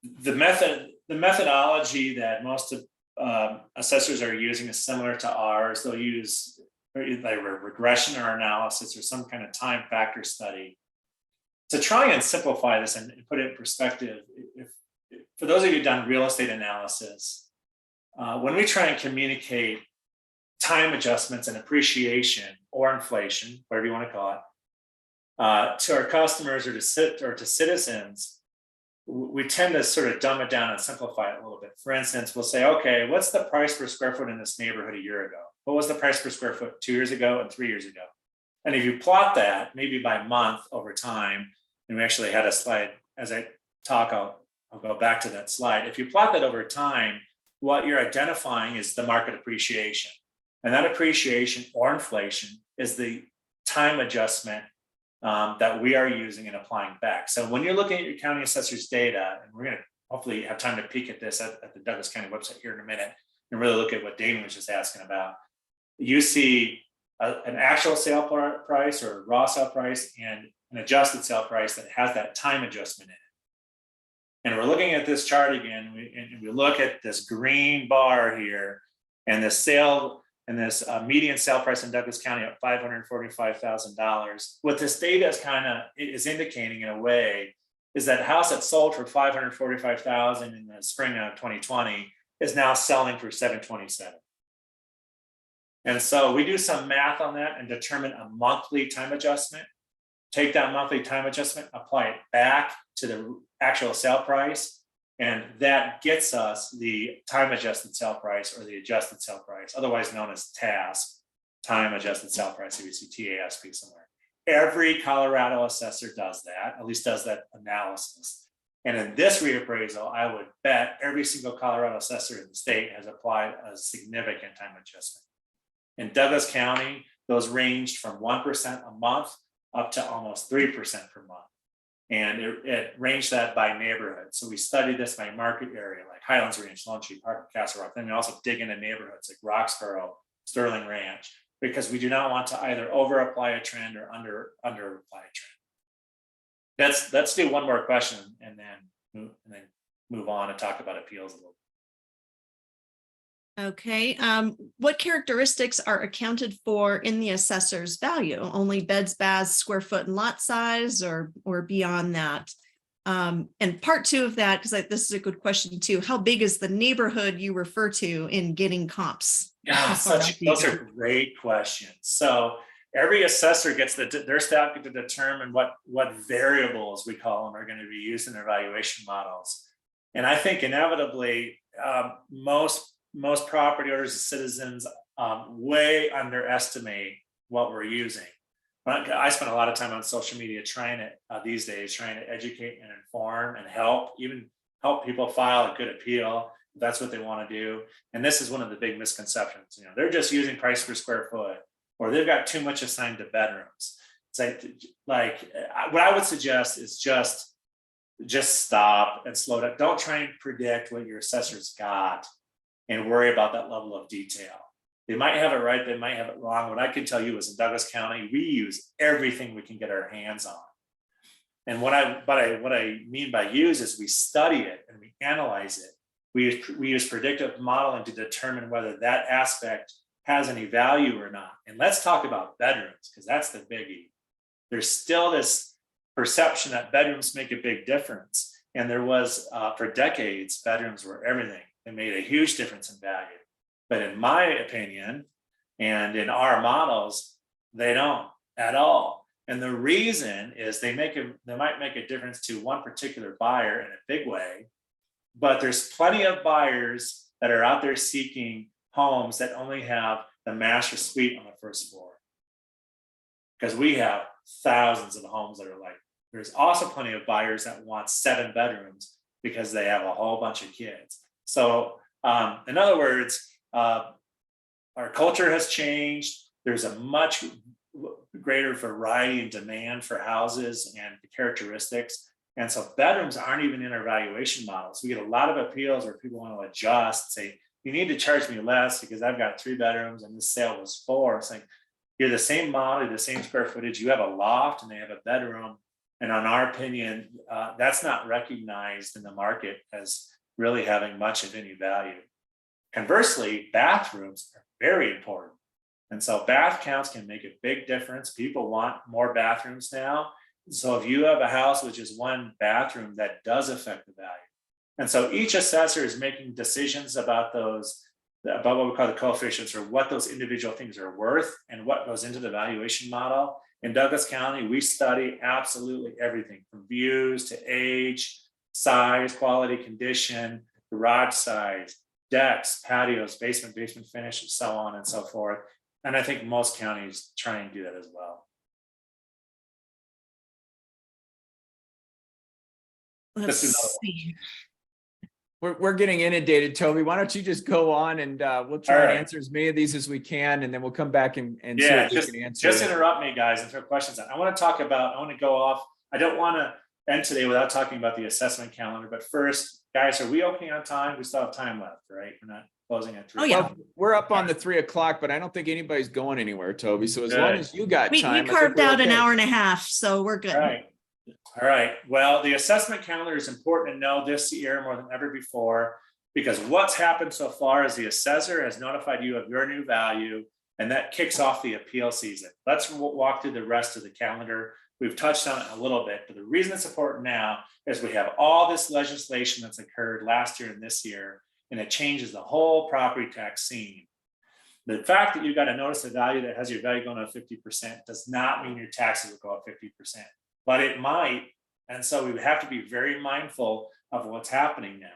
the methodology that most assessors are using is similar to ours. They'll use either a regression or analysis or some kind of time factor study to try and simplify this and put it in perspective. For those of you who've done real estate analysis, when we try and communicate time adjustments and appreciation or inflation, whatever you want to call it, to our customers or to citizens, we tend to sort of dumb it down and simplify it a little bit. For instance, we'll say, okay, what's the price per square foot in this neighborhood a year ago? What was the price per square foot 2 years ago and 3 years ago? And if you plot that maybe by month over time, and we actually had a slide as I talk, I'll go back to that slide. If you plot that over time, what you're identifying is the market appreciation. And that appreciation or inflation is the time adjustment that we are using and applying back. So when you're looking at your county assessor's data, and we're going to hopefully have time to peek at this at the Douglas County website here in a minute, and really look at what Damon was just asking about, you see an actual sale price or raw sale price and an adjusted sale price that has that time adjustment in it. And we're looking at this chart again, and we look at this green bar here, and the sale and this median sale price in Douglas County at $545,000. What this data is indicating in a way is that house that sold for $545,000 in the spring of 2020 is now selling for $727,000. And so we do some math on that and determine a monthly time adjustment. Take that monthly time adjustment, apply it back to the actual sale price, and that gets us the time adjusted sale price or the adjusted sale price, otherwise known as TASP, time adjusted sale price, if you see TASP somewhere. Every Colorado assessor does that, at least does that analysis. And in this reappraisal, I would bet every single Colorado assessor in the state has applied a significant time adjustment. In Douglas County, those ranged from 1% a month up to almost 3% per month. And it ranged that by neighborhood. So we studied this by market area, like Highlands Ranch, Lone Tree Park, Castle Rock. Then we also dig into neighborhoods like Roxborough, Sterling Ranch, because we do not want to either over apply a trend or under apply a trend. Let's do one more question and then move on and talk about appeals a little bit. Okay, what characteristics are accounted for in the assessor's value? Only beds, baths, square foot and lot size, or beyond that? And part two of that, because this is a good question too, how big is the neighborhood you refer to in getting comps? Yeah, those are great questions. So every assessor gets their staff get to determine what variables, we call them, are going to be used in their valuation models. And I think inevitably most property owners and citizens way underestimate what we're using. I spend a lot of time on social media these days trying to educate and inform and help people file a good appeal if that's what they want to do. And this is one of the big misconceptions. They're just using price per square foot, or they've got too much assigned to bedrooms. It's like what I would suggest is just stop and slow down. Don't try and predict what your assessor's got and worry about that level of detail. They might have it right, they might have it wrong. What I can tell you is in Douglas County, we use everything we can get our hands on. And what I mean by use is we study it and we analyze it. We use predictive modeling to determine whether that aspect has any value or not. And let's talk about bedrooms, because that's the biggie. There's still this perception that bedrooms make a big difference. And there was, for decades, bedrooms were everything. It made a huge difference in value. But in my opinion, and in our models, they don't at all. And the reason is they might make a difference to one particular buyer in a big way, but there's plenty of buyers that are out there seeking homes that only have the master suite on the first floor. Because we have thousands of homes that are like, there's also plenty of buyers that want 7 bedrooms because they have a whole bunch of kids. So in other words, our culture has changed. There's a much greater variety and demand for houses and the characteristics. And so bedrooms aren't even in our valuation models. We get a lot of appeals where people want to adjust, say, you need to charge me less because I've got 3 bedrooms and this sale was 4. It's like, you're the same model, the same square footage. You have a loft and they have a bedroom. And in our opinion, that's not recognized in the market as really having much of any value. Conversely, bathrooms are very important. And so bath counts can make a big difference. People want more bathrooms now. So if you have a house which is 1 bathroom, that does affect the value. And so each assessor is making decisions about about what we call the coefficients, or what those individual things are worth and what goes into the valuation model. In Douglas County, we study absolutely everything from views to age, size, quality, condition, garage size, decks, patios, basement finish, and so on and so forth. And I think most counties try and do that as well. Let's Just another see. We're getting inundated, Toby. Why don't you just go on and we'll try and right. answer as many of these as we can, and then we'll come back and see Yeah, if we can answer. just interrupt me, guys, and throw questions out. I want to go off. I don't want to end today without talking about the assessment calendar. But first, guys, are we okay on time? We still have time left, right? We're not closing at 3. Oh, yeah. Well, we're up on the 3 o'clock, but I don't think anybody's going anywhere, Toby. So as long Good. as you got We time, I think carved we're out an okay. hour and a half, so we're good. All right. Well, the assessment calendar is important to know this year more than ever before, because what's happened so far is the assessor has notified you of your new value, and that kicks off the appeal season. Let's walk through the rest of the calendar. We've touched on it a little bit, but the reason it's important now is we have all this legislation that's occurred last year and this year, and it changes the whole property tax scene. The fact that you got a notice of value that has your value going up 50% does not mean your taxes will go up 50%, but it might. And so we have to be very mindful of what's happening now.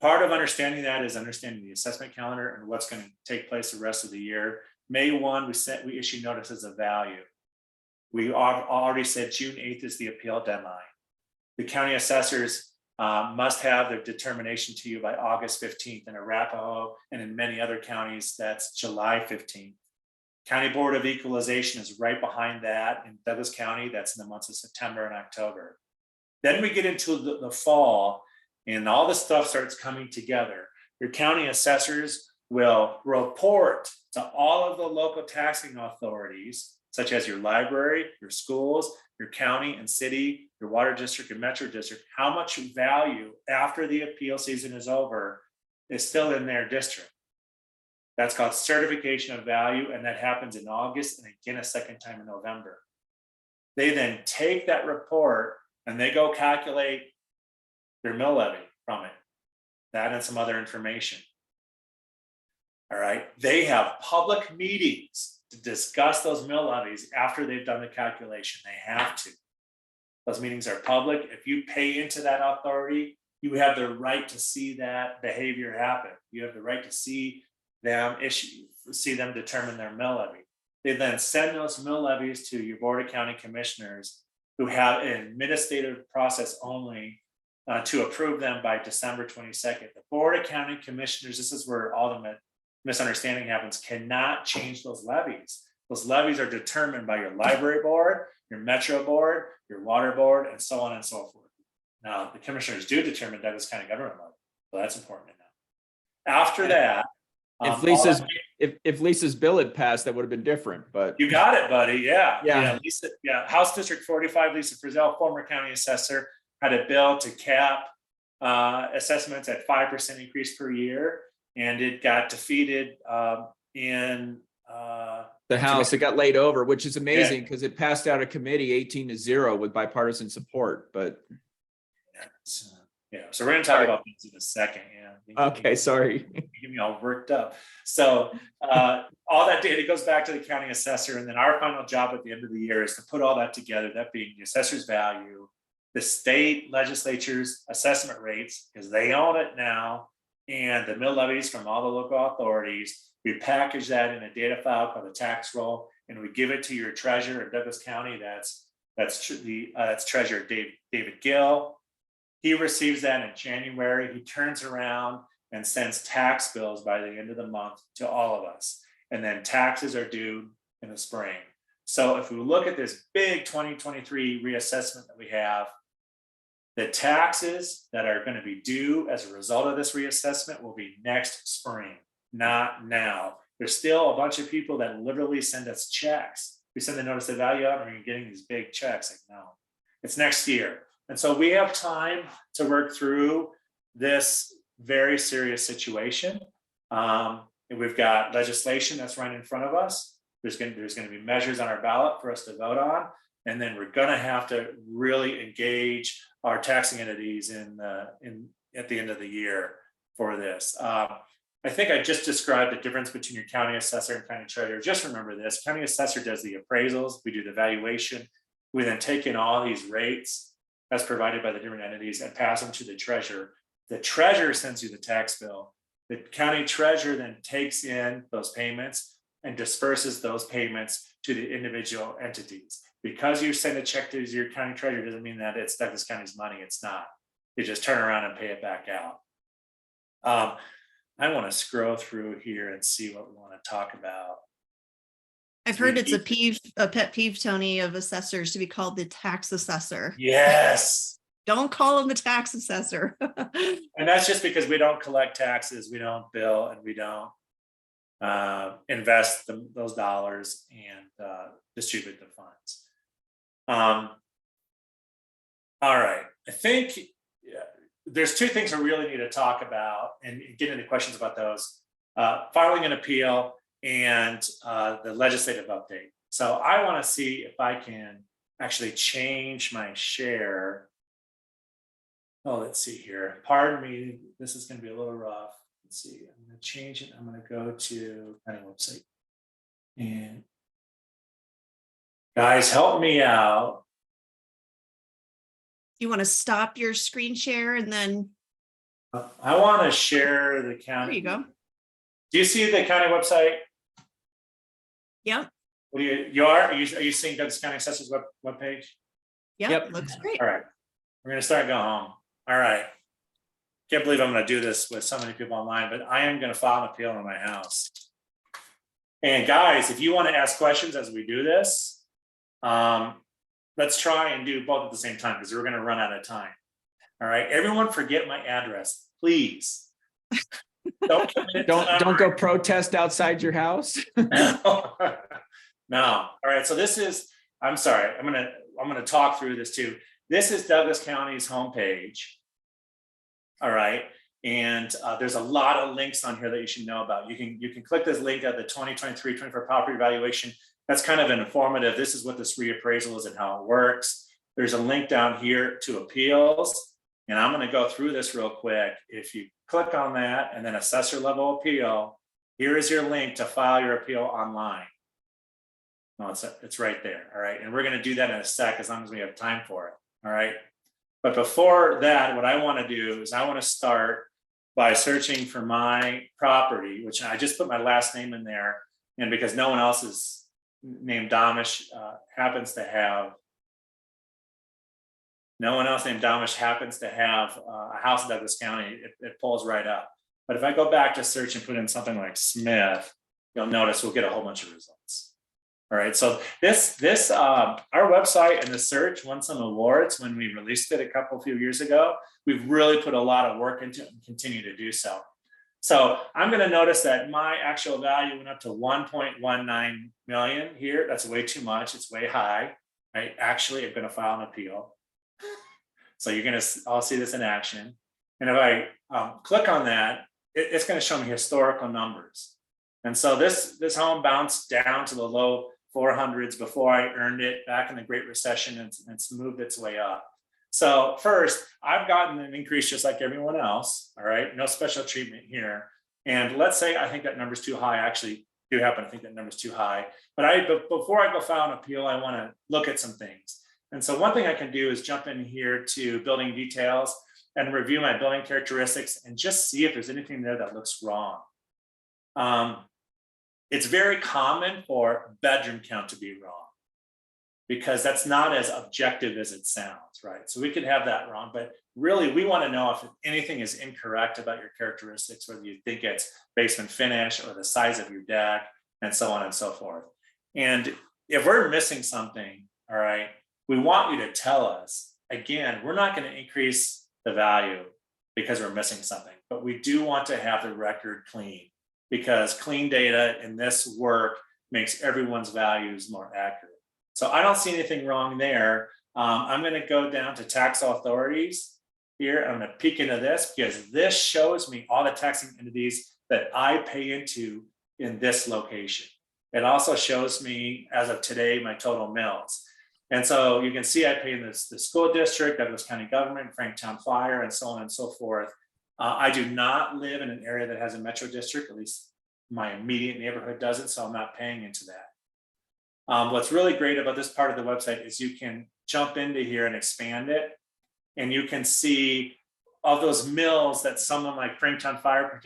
Part of understanding that is understanding the assessment calendar and what's going to take place the rest of the year. May 1, we issue notices of value. We already said June 8th is the appeal deadline. The county assessors must have their determination to you by August 15th. In Arapahoe and in many other counties, that's July 15th. County Board of Equalization is right behind that. In Douglas County, that's in the months of September and October. Then we get into the fall, and all this stuff starts coming together. Your county assessors will report to all of the local taxing authorities, such as your library, your schools, your county and city, your water district and metro district, how much value after the appeal season is over is still in their district. That's called certification of value, and that happens in August and again a second time in November. They then take that report and they go calculate their mill levy from it, that and some other information. All right, they have public meetings to discuss those mill levies after they've done the calculation. They have to. Those meetings are public. If you pay into that authority, you have the right to see that behavior happen. You have the right to see them determine their mill levy. They then send those mill levies to your Board of County Commissioners, who have an administrative process only to approve them by December 22nd. The Board of County Commissioners, this is where all the misunderstanding happens, cannot change those levies. Those levies are determined by your library board, your metro board, your water board, and so on and so forth. Now, the commissioners do determine Douglas County government levy, so that's important to know. After that, if Lisa's bill had passed, that would have been different, but you got it, buddy. Yeah. Lisa, House District 45, Lisa Frizzell, former county assessor, had a bill to cap assessments at 5% increase per year, and it got defeated in the House. It got laid over, which is amazing because it passed out of committee 18-0 with bipartisan support. But so we're going to talk about this in a second. Okay, sorry. Get me all worked up. So all that data goes back to the county assessor, and then our final job at the end of the year is to put all that together, that being the assessor's value, the state legislature's assessment rates, because they own it now, and the mill levies from all the local authorities. We package that in a data file called a tax roll, and we give it to your treasurer in Douglas County. That's Treasurer David Gill. He receives that in January. He turns around and sends tax bills by the end of the month to all of us. And then taxes are due in the spring. So if we look at this big 2023 reassessment that we have, the taxes that are going to be due as a result of this reassessment will be next spring, not now. There's still a bunch of people that literally send us checks. We send the notice of value out and we're getting these big checks. Like, no, it's next year. And so we have time to work through this very serious situation. And we've got legislation that's right in front of us. There's going to be measures on our ballot for us to vote on. And then we're going to have to really engage our taxing entities at the end of the year for this. I think I just described the difference between your county assessor and county treasurer. Just remember this: county assessor does the appraisals, we do the valuation, we then take in all these rates, as provided by the different entities and pass them to the treasurer. The treasurer sends you the tax bill. The county treasurer then takes in those payments and disperses those payments to the individual entities. Because you send a check to your county treasurer doesn't mean that it's Douglas County's money. It's not. You just turn around and pay it back out. I want to scroll through here and see what we want to talk about. I've heard it's a pet peeve, Tony, of assessors to be called the tax assessor. Yes. Don't call him the tax assessor. And that's just because we don't collect taxes, we don't bill, and we don't invest those dollars and distribute the funds. All right, I think there's two things I really need to talk about and get into questions about those. Filing an appeal and the legislative update. So I want to see if I can actually change my share. Oh, let's see here. Pardon me, this is going to be a little rough. Let's see, I'm going to change it. I'm going to go to county website. And guys, help me out. You want to stop your screen share and then I want to share the county. there you go. Do you see the county website? Yep. What do are you seeing Douglas County Assessor's webpage? Yep. Looks great. All right, we're going to start going home. All right. Can't believe I'm going to do this with so many people online, but I am going to file an appeal on my house. And guys, if you want to ask questions as we do this, let's try and do both at the same time because we're going to run out of time. All right, everyone forget my address, please. Don't go protest outside your house. No. All right, so this is, I'm sorry, I'm gonna talk through this too. This is Douglas County's homepage. All right, and there's a lot of links on here that you should know about. You can click this link at the 2023-24 property valuation. That's kind of an informative. This is what this reappraisal is and how it works. There's a link down here to appeals, and I'm going to go through this real quick. If you click on that and then assessor level appeal, here is your link to file your appeal online. No, it's right there. All right, and we're going to do that in a sec as long as we have time for it. All right. But before that, what I want to do is I want to start by searching for my property, which I just put my last name in there. And because no one else's name Damisch happens to have, no one else named Damisch happens to have a house in Douglas County, it pulls right up. But if I go back to search and put in something like Smith, you'll notice we'll get a whole bunch of results. All right, so this our website and the search won some awards when we released it a few years ago. We've really put a lot of work into it and continue to do so. So I'm going to notice that my actual value went up to 1.19 million here. That's way too much. It's way high. I actually am going to file an appeal. So you're going to all see this in action. And if I click on that, it's going to show me historical numbers. And so this home bounced down to the low 400s before I earned it back in the Great Recession, and it's moved its way up. So first, I've gotten an increase just like everyone else. All right, no special treatment here. And let's say I think that number's too high. I actually do happen to think that number's too high. But before I go file an appeal, I want to look at some things. And so one thing I can do is jump in here to building details and review my building characteristics and just see if there's anything there that looks wrong. It's very common for bedroom count to be wrong because that's not as objective as it sounds, right? So we could have that wrong, but really we want to know if anything is incorrect about your characteristics, whether you think it's basement finish or the size of your deck and so on and so forth. And if we're missing something, all right, we want you to tell us. Again, we're not going to increase the value because we're missing something, but we do want to have the record clean, because clean data in this work makes everyone's values more accurate. So I don't see anything wrong there. I'm going to go down to tax authorities here. I'm going to peek into this because this shows me all the taxing entities that I pay into in this location. It also shows me, as of today, my total mills. And so you can see I pay in the school district, Douglas County government, Franktown Fire, and so on and so forth. I do not live in an area that has a metro district, at least my immediate neighborhood doesn't, so I'm not paying into that. What's really great about this part of the website is you can jump into here and expand it. and you can see of those mills that someone like Franktown Fire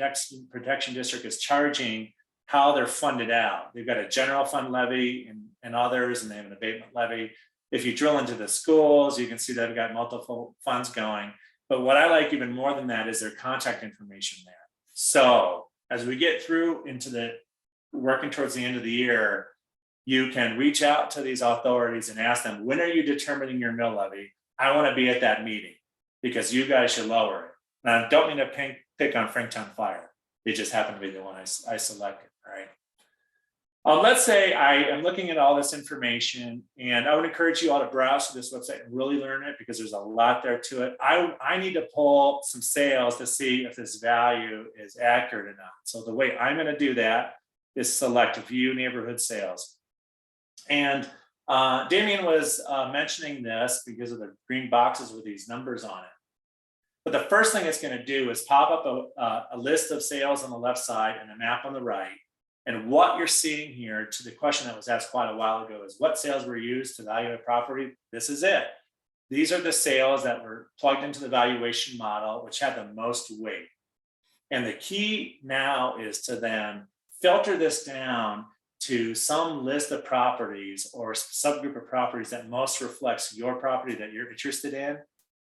Protection District is charging, how they're funded out. They've got a general fund levy and others, and they have an abatement levy. If you drill into the schools, you can see they've got multiple funds going. But what I like even more than that is their contact information there. So as we get through into the working towards the end of the year, you can reach out to these authorities and ask them, when are you determining your mill levy? I want to be at that meeting because you guys should lower it. Now, I don't mean to pick on Franktown Fire. They just happen to be the one I selected, right? Let's say I am looking at all this information, and I would encourage you all to browse through this website and really learn it because there's a lot there to it. I need to pull some sales to see if this value is accurate or not. So the way I'm going to do that is select view neighborhood sales. And Damien was mentioning this because of the green boxes with these numbers on it. But the first thing it's going to do is pop up a list of sales on the left side and a map on the right. And what you're seeing here, to the question that was asked quite a while ago, is what sales were used to value a property? This is it. These are the sales that were plugged into the valuation model, which had the most weight. And the key now is to then filter this down to some list of properties or subgroup of properties that most reflects your property that you're interested in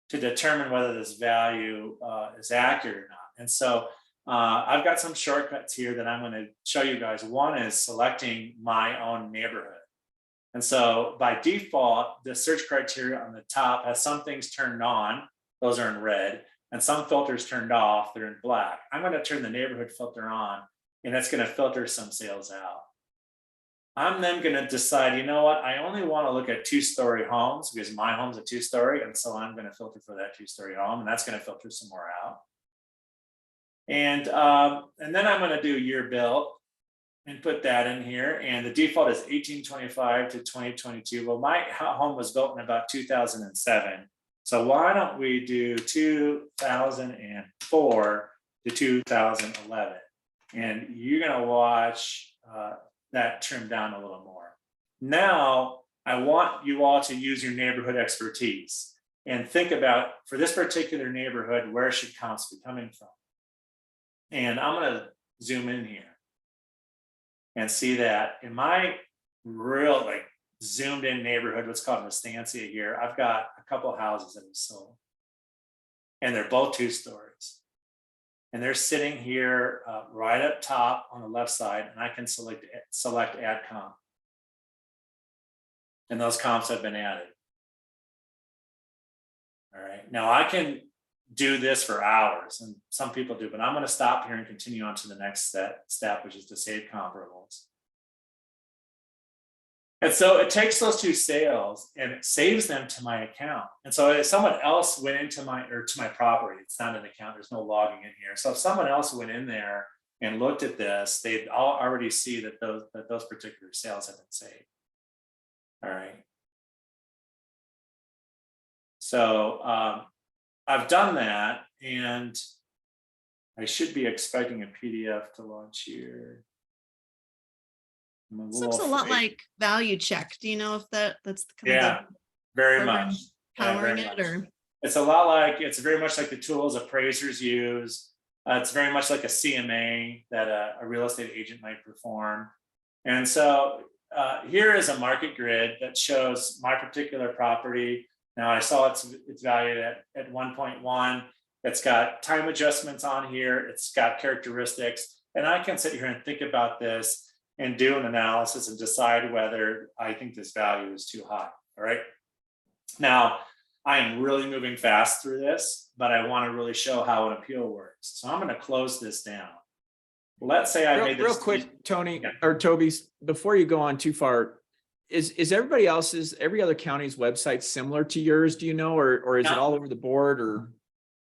to determine whether this value is accurate or not. And so I've got some shortcuts here that I'm going to show you guys. One is selecting my own neighborhood. And so by default, the search criteria on the top has some things turned on, those are in red, and some filters turned off, they're in black. I'm going to turn the neighborhood filter on, and that's going to filter some sales out. I'm then going to decide, you know what, I only want to look at 2-story homes because my home's a 2-story. And so I'm going to filter for that 2-story home, and that's going to filter some more out. And then I'm going to do year built and put that in here. And the default is 1825 to 2022. Well, my home was built in about 2007. So why don't we do 2004 to 2011? And you're going to watch that trim down a little more. Now, I want you all to use your neighborhood expertise and think about, for this particular neighborhood, where should comps be coming from? And I'm going to zoom in here and see that in my real zoomed in neighborhood, what's called Estancia here, I've got a couple houses that have sold, and they're both 2 stories. And they're sitting here right up top on the left side, and I can select add comp. And those comps have been added. All right, now I can do this for hours, and some people do, but I'm going to stop here and continue on to the next step, which is to save comparables. And so it takes those 2 sales and it saves them to my account. And so if someone else went into my property, it's not an account, there's no logging in here. So if someone else went in there and looked at this, they'd already see that those particular sales have been saved. All right. So I've done that, and I should be expecting a PDF to launch here. This looks a lot like Value Check. Do you know if that's the kind of very program much powering very it, much. or it's a lot like, it's very much like the tools appraisers use. It's very much like a CMA that a real estate agent might perform. And so here is a market grid that shows my particular property. Now I saw it's valued at 1.1. It's got time adjustments on here. It's got characteristics, and I can sit here and think about this and do an analysis and decide whether I think this value is too high. All right. Now, I am really moving fast through this, but I want to really show how an appeal works. So I'm going to close this down. Let's say I made this real quick, Tony, or Toby's, before you go on too far, is every other county's website similar to yours? Do you know, or is it all over the board? Or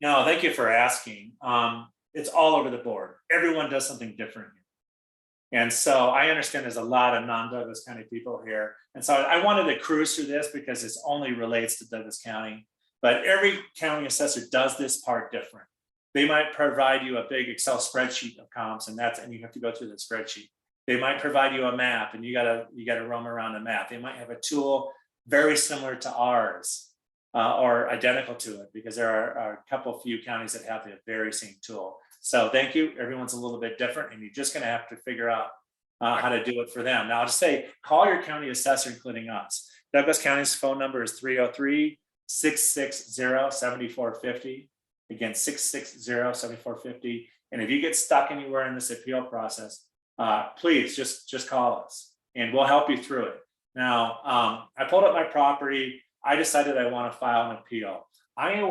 no, thank you for asking. It's all over the board. Everyone does something different. And so I understand there's a lot of non-Douglas County people here. And so I wanted to cruise through this because this only relates to Douglas County, but every county assessor does this part different. They might provide you a big Excel spreadsheet of comps, and you have to go through the spreadsheet. They might provide you a map, and you gotta roam around a map. They might have a tool very similar to ours, or identical to it, because there are a couple few counties that have the very same tool. So thank you. Everyone's a little bit different, and you're just going to have to figure out how to do it for them. Now, I'll just say, call your county assessor, including us. Douglas County's phone number is 303-660-7450. Again, 660-7450. And if you get stuck anywhere in this appeal process, please just call us and we'll help you through it. Now, I pulled up my property. I decided I want to file an appeal. I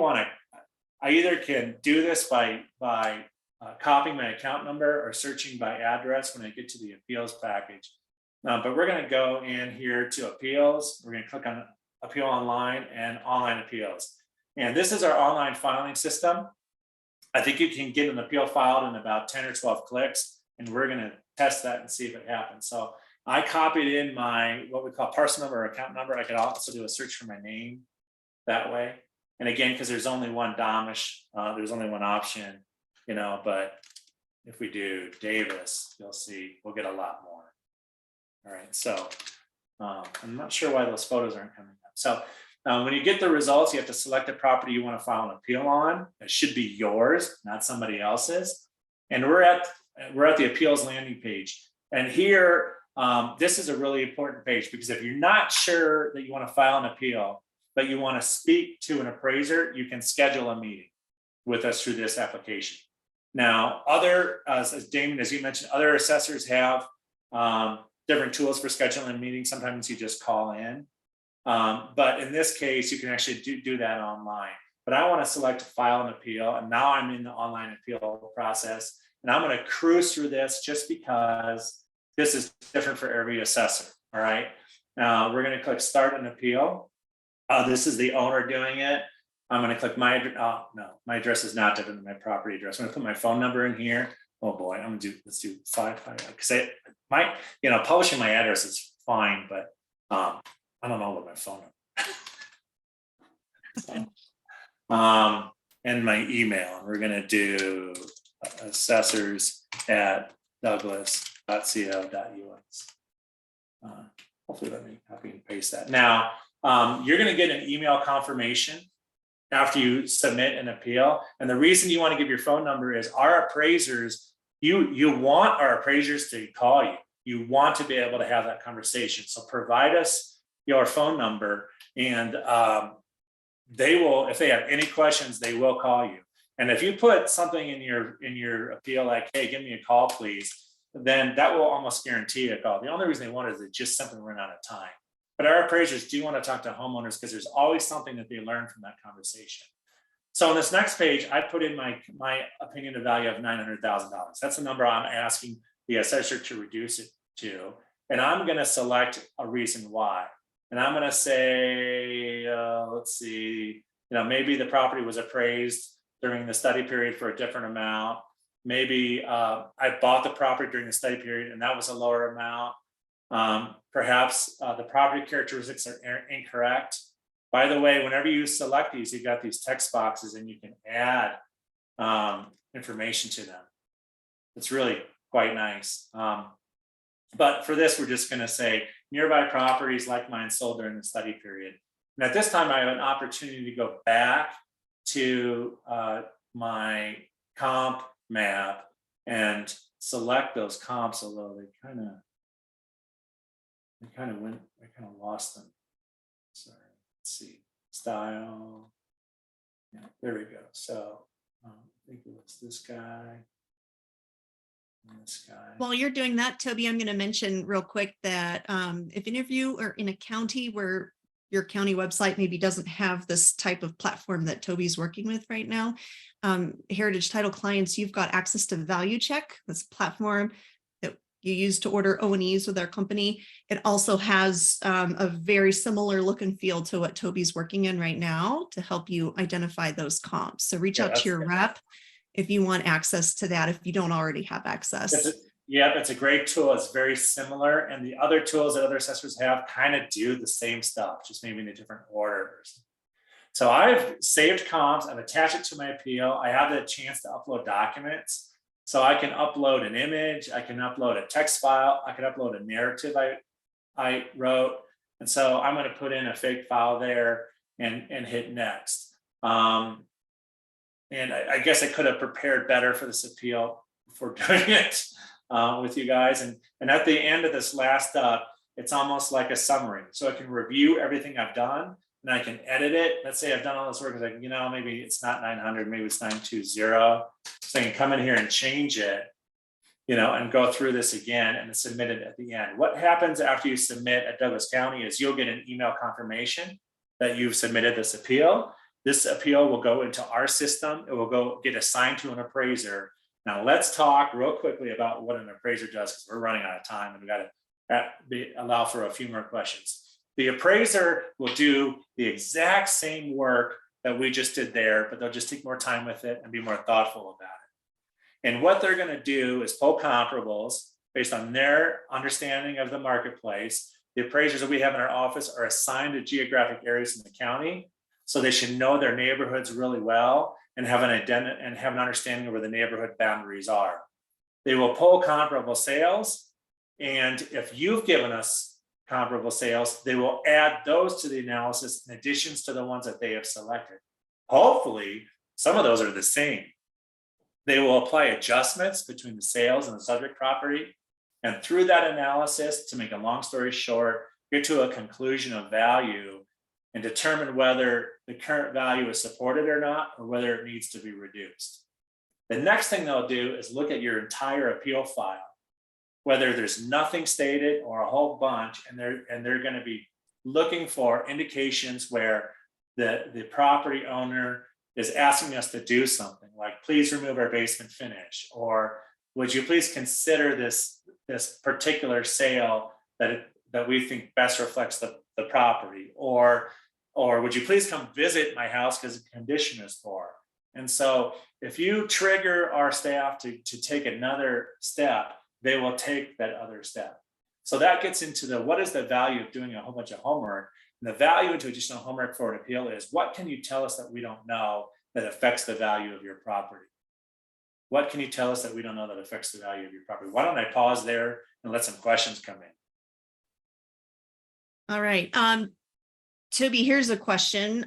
either can do this by copying my account number or searching by address when I get to the appeals package. But we're going to go in here to appeals. We're going to click on appeal online and online appeals. And this is our online filing system. I think you can get an appeal filed in about 10 or 12 clicks, and we're going to test that and see if it happens. So I copied in my, what we call parcel number or account number. I could also do a search for my name that way. And again, because there's only one Damisch, there's only one option, but if we do Davis, you'll see we'll get a lot more. All right, so I'm not sure why those photos aren't coming up. So when you get the results, you have to select the property you want to file an appeal on. It should be yours, not somebody else's. And we're at the appeals landing page. And here, this is a really important page, because if you're not sure that you want to file an appeal, but you want to speak to an appraiser, you can schedule a meeting with us through this application. Now, as Damon, as you mentioned, other assessors have different tools for scheduling a meeting. Sometimes you just call in. But in this case, you can actually do that online. But I want to select file an appeal. And now I'm in the online appeal process. And I'm going to cruise through this just because this is different for every assessor. All right. Now we're going to click start an appeal. This is the owner doing it. I'm going to click my address. Oh, no, my address is not different than my property address. I'm going to put my phone number in here. Oh boy, let's do 555, because publishing my address is fine, but I don't know what my phone number. And my email, and we're going to do assessors@douglas.co.us. Hopefully let me copy and paste that. Now, you're going to get an email confirmation after you submit an appeal. And the reason you want to give your phone number is our appraisers, you want our appraisers to call you. You want to be able to have that conversation. So provide us your phone number, and they will, if they have any questions, they will call you. And if you put something in your appeal like, hey, give me a call, please, then that will almost guarantee a call. The only reason they want it is they just simply run out of time. But our appraisers do want to talk to homeowners because there's always something that they learn from that conversation. So on this next page, I put in my opinion of value of $900,000. That's the number I'm asking the assessor to reduce it to. And I'm going to select a reason why. And I'm going to say, let's see, maybe the property was appraised during the study period for a different amount. Maybe I bought the property during the study period and that was a lower amount. Perhaps the property characteristics are incorrect. By the way, whenever you select these, you've got these text boxes and you can add information to them. It's really quite nice. But for this, we're just going to say nearby properties like mine sold during the study period. And at this time, I have an opportunity to go back to my comp map and select those comps, although they kind of lost them. Sorry, let's see, style. Yeah, there we go. So I think it was this guy. This guy. While you're doing that, Toby, I'm going to mention real quick that if any of you are in a county where your county website maybe doesn't have this type of platform that Toby's working with right now, Heritage Title clients, you've got access to Value Check, this platform that you use to order O&Es with our company. It also has a very similar look and feel to what Toby's working in right now to help you identify those comps. So reach out to your rep if you want access to that, if you don't already have access. It's a great tool. It's very similar. And the other tools that other assessors have kind of do the same stuff, just maybe in a different order. So I've saved comps, I've attached it to my appeal. I have the chance to upload documents. So I can upload an image, I can upload a text file, I can upload a narrative I wrote. And so I'm going to put in a fake file there. and hit next. And I guess I could have prepared better for this appeal before doing it with you guys. And at the end of this last it's almost like a summary. So I can review everything I've done and I can edit it. Let's say I've done all this work, like, maybe it's not 900, maybe it's 920. So I can come in here and change it, and go through this again and submit it at the end. What happens after you submit at Douglas County is you'll get an email confirmation that you've submitted this appeal. This appeal will go into our system. It will go get assigned to an appraiser. Now let's talk real quickly about what an appraiser does, because we're running out of time and we got to allow for a few more questions. The appraiser will do the exact same work that we just did there, but they'll just take more time with it and be more thoughtful about it. And what they're going to do is pull comparables based on their understanding of the marketplace. The appraisers that we have in our office are assigned to geographic areas in the county, so they should know their neighborhoods really well and have an understanding of where the neighborhood boundaries are. They will pull comparable sales, and if you've given us comparable sales, they will add those to the analysis in addition to the ones that they have selected. Hopefully, some of those are the same. They will apply adjustments between the sales and the subject property, and through that analysis, to make a long story short, get to a conclusion of value and determine whether the current value is supported or not, or whether it needs to be reduced. The next thing they'll do is look at your entire appeal file, whether there's nothing stated or a whole bunch, and they're going to be looking for indications where the property owner is asking us to do something, like please remove our basement finish, or would you please consider this particular sale that we think best reflects the property, or would you please come visit my house because the condition is poor. And so if you trigger our staff to take another step, they will take that other step. So that gets into what is the value of doing a whole bunch of homework. And the value into additional homework for an appeal is, what can you tell us that we don't know that affects the value of your property? What can you tell us that we don't know that affects the value of your property? Why don't I pause there and let some questions come in? All right. Toby, here's a question.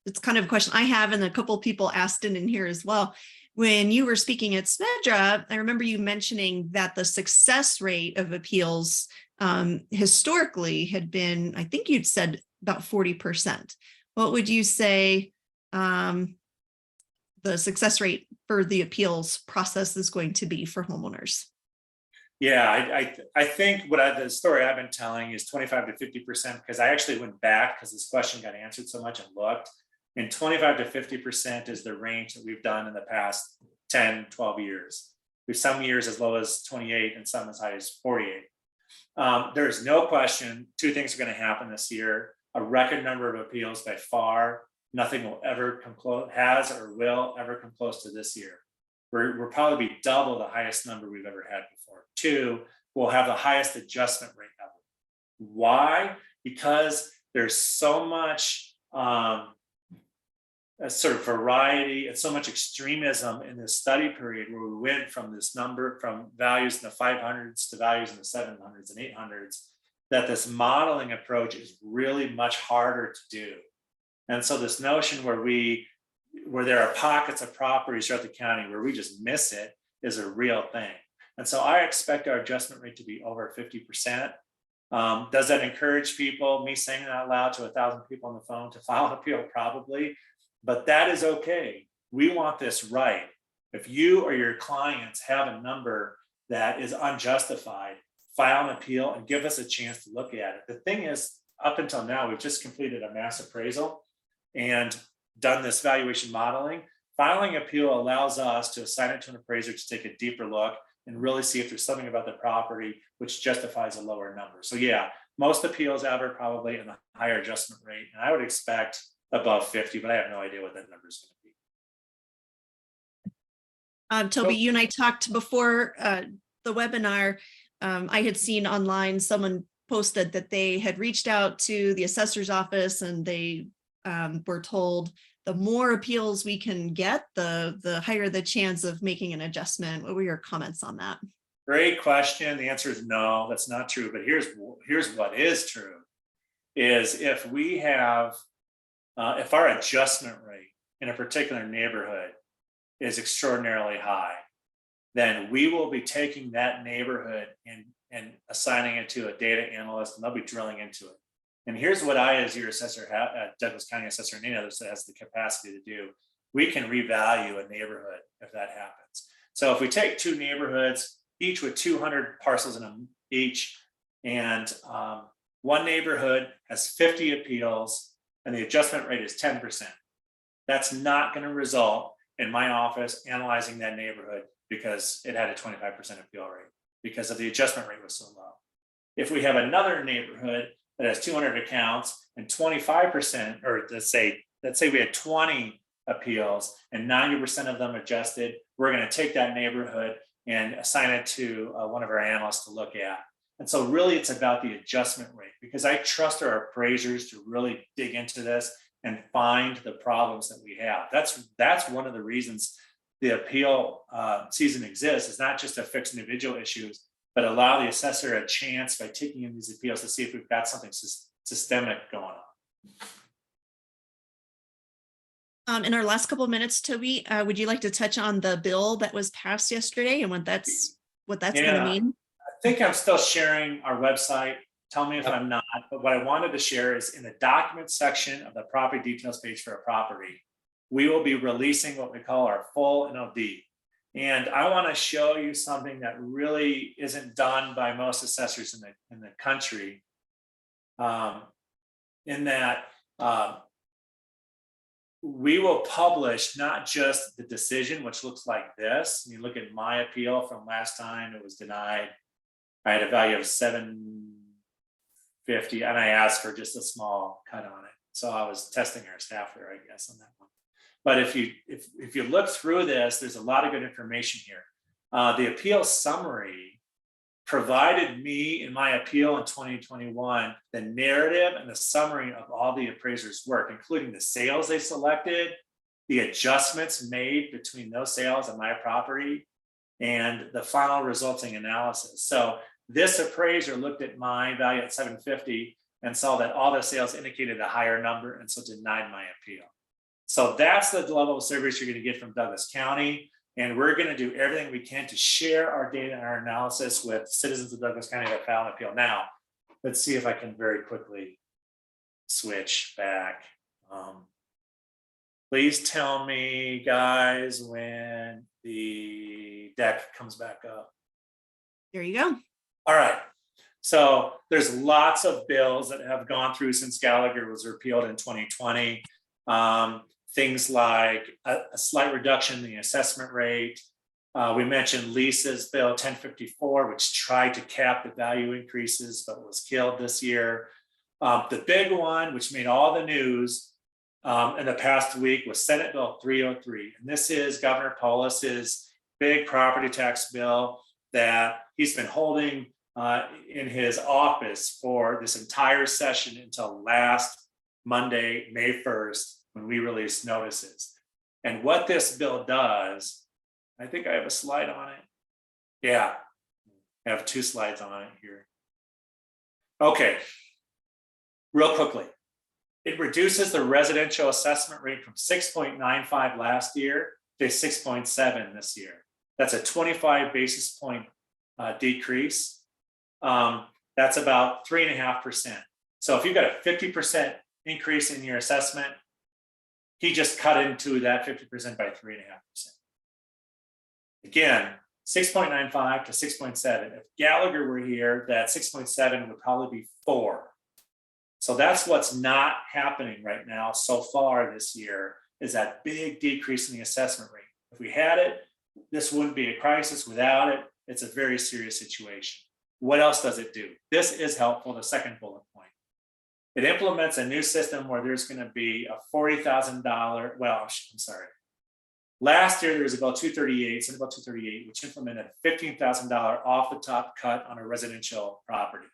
It's kind of a question I have, and a couple of people asked it in here as well. When you were speaking at SMEDRA, I remember you mentioning that the success rate of appeals historically had been, I think you'd said about 40%. What would you say the success rate for the appeals process is going to be for homeowners? Yeah, I think the story I've been telling is 25 to 50%, because I actually went back because this question got answered so much and looked. And 25 to 50% is the range that we've done in the past 10, 12 years. We've some years as low as 28 and some as high as 48. There's no question, two things are going to happen this year. A record number of appeals by far. Nothing will ever come close, has or will ever come close to this year. We'll probably be double the highest number we've ever had before. Two, we'll have the highest adjustment rate ever. Why? Because there's so much a sort of variety and so much extremism in this study period, where we went from this number, from values in the 500s to values in the 700s and 800s, that this modeling approach is really much harder to do. And so this notion where there are pockets of properties throughout the county where we just miss it is a real thing. And so I expect our adjustment rate to be over 50%. Does that encourage people, me saying it out loud to 1,000 people on the phone, to file an appeal? Probably, but that is okay. We want this right. If you or your clients have a number that is unjustified, file an appeal and give us a chance to look at it. The thing is, up until now, we've just completed a mass appraisal and done this valuation modeling. Filing appeal allows us to assign it to an appraiser to take a deeper look and really see if there's something about the property which justifies a lower number. So yeah, most appeals ever probably in a higher adjustment rate. And I would expect above 50, but I have no idea what that number is going to be. Toby, you and I talked before the webinar. I had seen online someone posted that they had reached out to the assessor's office, and they were told the more appeals we can get, the higher the chance of making an adjustment. What were your comments on that? Great question. The answer is no, that's not true. But here's what is true, is if we have if our adjustment rate in a particular neighborhood is extraordinarily high, then we will be taking that neighborhood and assigning it to a data analyst, and they'll be drilling into it. And here's what I, as your assessor, Douglas County Assessor, and any others that has the capacity to do. We can revalue a neighborhood if that happens. So if we take two neighborhoods, each with 200 parcels in them each, and one neighborhood has 50 appeals and the adjustment rate is 10%, that's not going to result in my office analyzing that neighborhood because it had a 25% appeal rate because of the adjustment rate was so low. If we have another neighborhood that has 200 accounts and 25%, or let's say we had 20 appeals and 90% of them adjusted, we're going to take that neighborhood and assign it to one of our analysts to look at. And so really it's about the adjustment rate, because I trust our appraisers to really dig into this and find the problems that we have. That's one of the reasons the appeal season exists, is not just to fix individual issues, but allow the assessor a chance by taking in these appeals to see if we've got something systemic going on. In our last couple of minutes, Toby, would you like to touch on the bill that was passed yesterday and what that's going to mean? I think I'm still sharing our website. Tell me if I'm not, but what I wanted to share is in the document section of the property details page for a property, we will be releasing what we call our full NOD. And I want to show you something that really isn't done by most assessors in the country, in that we will publish not just the decision, which looks like this. You look at my appeal from last time, it was denied. I had a value of $750, and I asked for just a small cut on it. So I was testing our staff there, I guess, on that one. But if you look through this, there's a lot of good information here. The appeal summary provided me in my appeal in 2021 the narrative and the summary of all the appraisers' work, including the sales they selected, the adjustments made between those sales and my property, and the final resulting analysis. So this appraiser looked at my value at 750 and saw that all the sales indicated a higher number, and so denied my appeal. So that's the level of service you're going to get from Douglas County. And we're going to do everything we can to share our data and our analysis with citizens of Douglas County that filed an appeal. Now, let's see if I can very quickly switch back. Please tell me, guys, when the deck comes back up. There you go. All right. So there's lots of bills that have gone through since Gallagher was repealed in 2020. Things like a slight reduction in the assessment rate. We mentioned Lisa's bill 1054, which tried to cap the value increases, but was killed this year. The big one, which made all the news in the past week, was Senate Bill 303. And this is Governor Polis's big property tax bill that he's been holding in his office for this entire session until last Monday, May 1st, when we release notices. And what this bill does, I think I have a slide on it. Yeah, I have 2 slides on it here. Okay, real quickly. It reduces the residential assessment rate from 6.95 last year to 6.7 this year. That's a 25 basis point decrease. That's about 3.5%. So if you've got a 50% increase in your assessment, he just cut into that 50% by 3.5%. Again, 6.95 to 6.7. If Gallagher were here, that 6.7 would probably be 4. So that's what's not happening right now so far this year, is that big decrease in the assessment rate. If we had it, this wouldn't be a crisis. Without it, it's a very serious situation. What else does it do? This is helpful, the second bullet point. It implements a new system where there's going to be a $40,000, well, I'm sorry. Last year, there was a bill 238, Senate Bill 238, which implemented a $15,000 off the top cut on a residential property.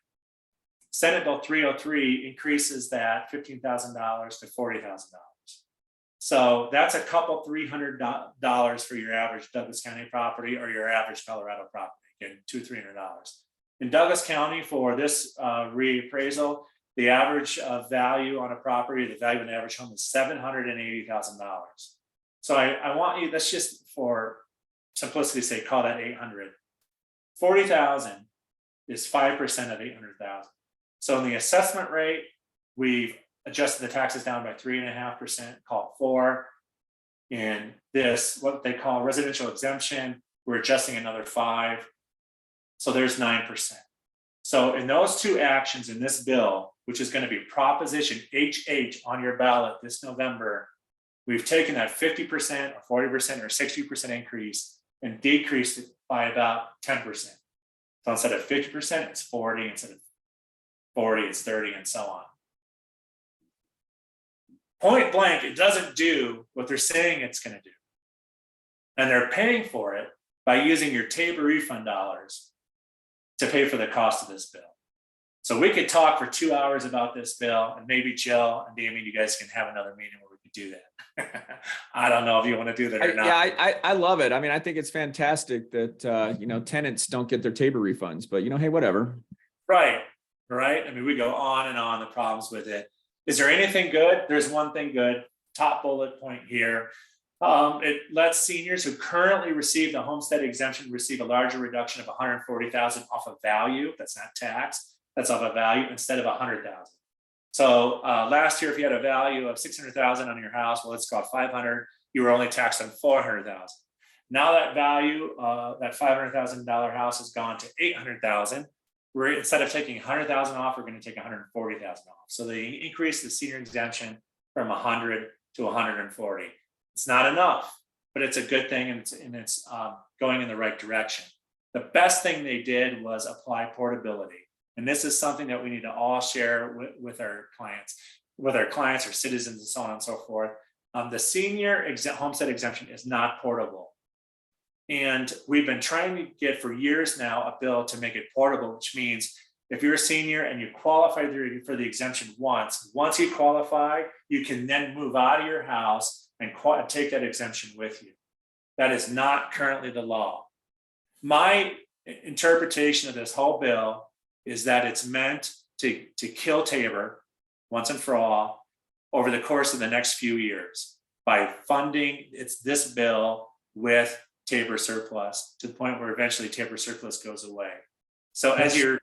Senate Bill 303 increases that $15,000 to $40,000. So that's a couple $300 for your average Douglas County property or your average Colorado property, again, $200-300. In Douglas County, for this reappraisal, the average value on a property, the value of an average home is $780,000. So I want you, let's just for simplicity's sake, call that 800. 40,000 is 5% of 800,000. So in the assessment rate, we've adjusted the taxes down by 3.5%, call it 4. In this, what they call residential exemption, we're adjusting another 5. So there's 9%. So in those two actions in this bill, which is going to be Proposition HH on your ballot this November, we've taken that 50% or 40% or 60% increase and decreased it by about 10%. So instead of 50%, it's 40, instead of 40, it's 30, and so on. Point blank, it doesn't do what they're saying it's going to do. And they're paying for it by using your Tabor refund dollars to pay for the cost of this bill. So we could talk for 2 hours about this bill, and maybe Jill and Damien, you guys can have another meeting where we could do that. I don't know if you want to do that or not. Yeah, I love it. I mean, I think it's fantastic that, tenants don't get their Tabor refunds, but hey, whatever. Right. I mean, we go on and on the problems with it. Is there anything good? There's one thing good. Top bullet point here. It lets seniors who currently receive the homestead exemption receive a larger reduction of $140,000 off of value. That's not tax. That's off of value instead of $100,000. So last year, if you had a value of $600,000 on your house, well, let's call it $500,000. You were only taxed on $400,000. Now that value, that $500,000 house has gone to $800,000. We're instead of taking $100,000 off, we're going to take $140,000 off. So they increase the senior exemption from 100 to 140. It's not enough, but it's a good thing, and it's going in the right direction. The best thing they did was apply portability, and this is something that we need to all share with our clients, or citizens, and so on and so forth. The senior homestead exemption is not portable. And we've been trying to get for years now a bill to make it portable, which means if you're a senior and you qualify for the exemption once you qualify, you can then move out of your house and take that exemption with you. That is not currently the law. My interpretation of this whole bill is that it's meant to kill Tabor once and for all over the course of the next few years by funding this bill with Tabor surplus to the point where eventually Tabor surplus goes away. So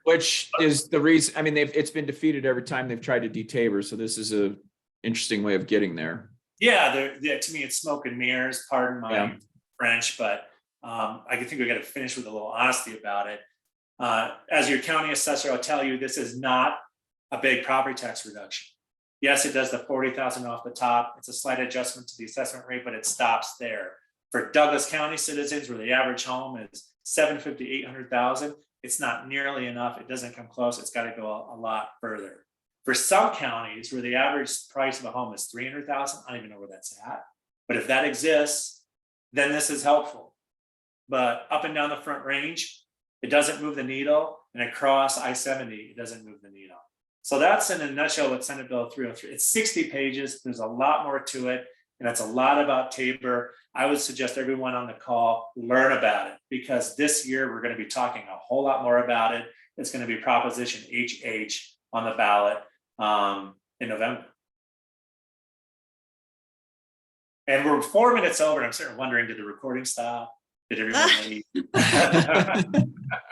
which is the reason, I mean, it's been defeated every time they've tried to de-Tabor. So this is a interesting way of getting there. Yeah, to me, it's smoke and mirrors, pardon my French, but I think we got to finish with a little honesty about it. As your county assessor, I'll tell you, this is not a big property tax reduction. Yes, it does the $40,000 off the top. It's a slight adjustment to the assessment rate, but it stops there. For Douglas County citizens, where the average home is $750,000, $800,000, it's not nearly enough. It doesn't come close. It's got to go a lot further. For some counties where the average price of a home is $300,000, I don't even know where that's at. But if that exists, then this is helpful. But up and down the Front Range, it doesn't move the needle. And across I-70, it doesn't move the needle. So that's in a nutshell what Senate Bill 303. It's 60 pages. There's a lot more to it. And it's a lot about Tabor. I would suggest everyone on the call learn about it, because this year we're going to be talking a whole lot more about it. It's going to be Proposition HH on the ballot in November. And we're 4 minutes over, and I'm sort of wondering, did the recording stop? Did everyone leave?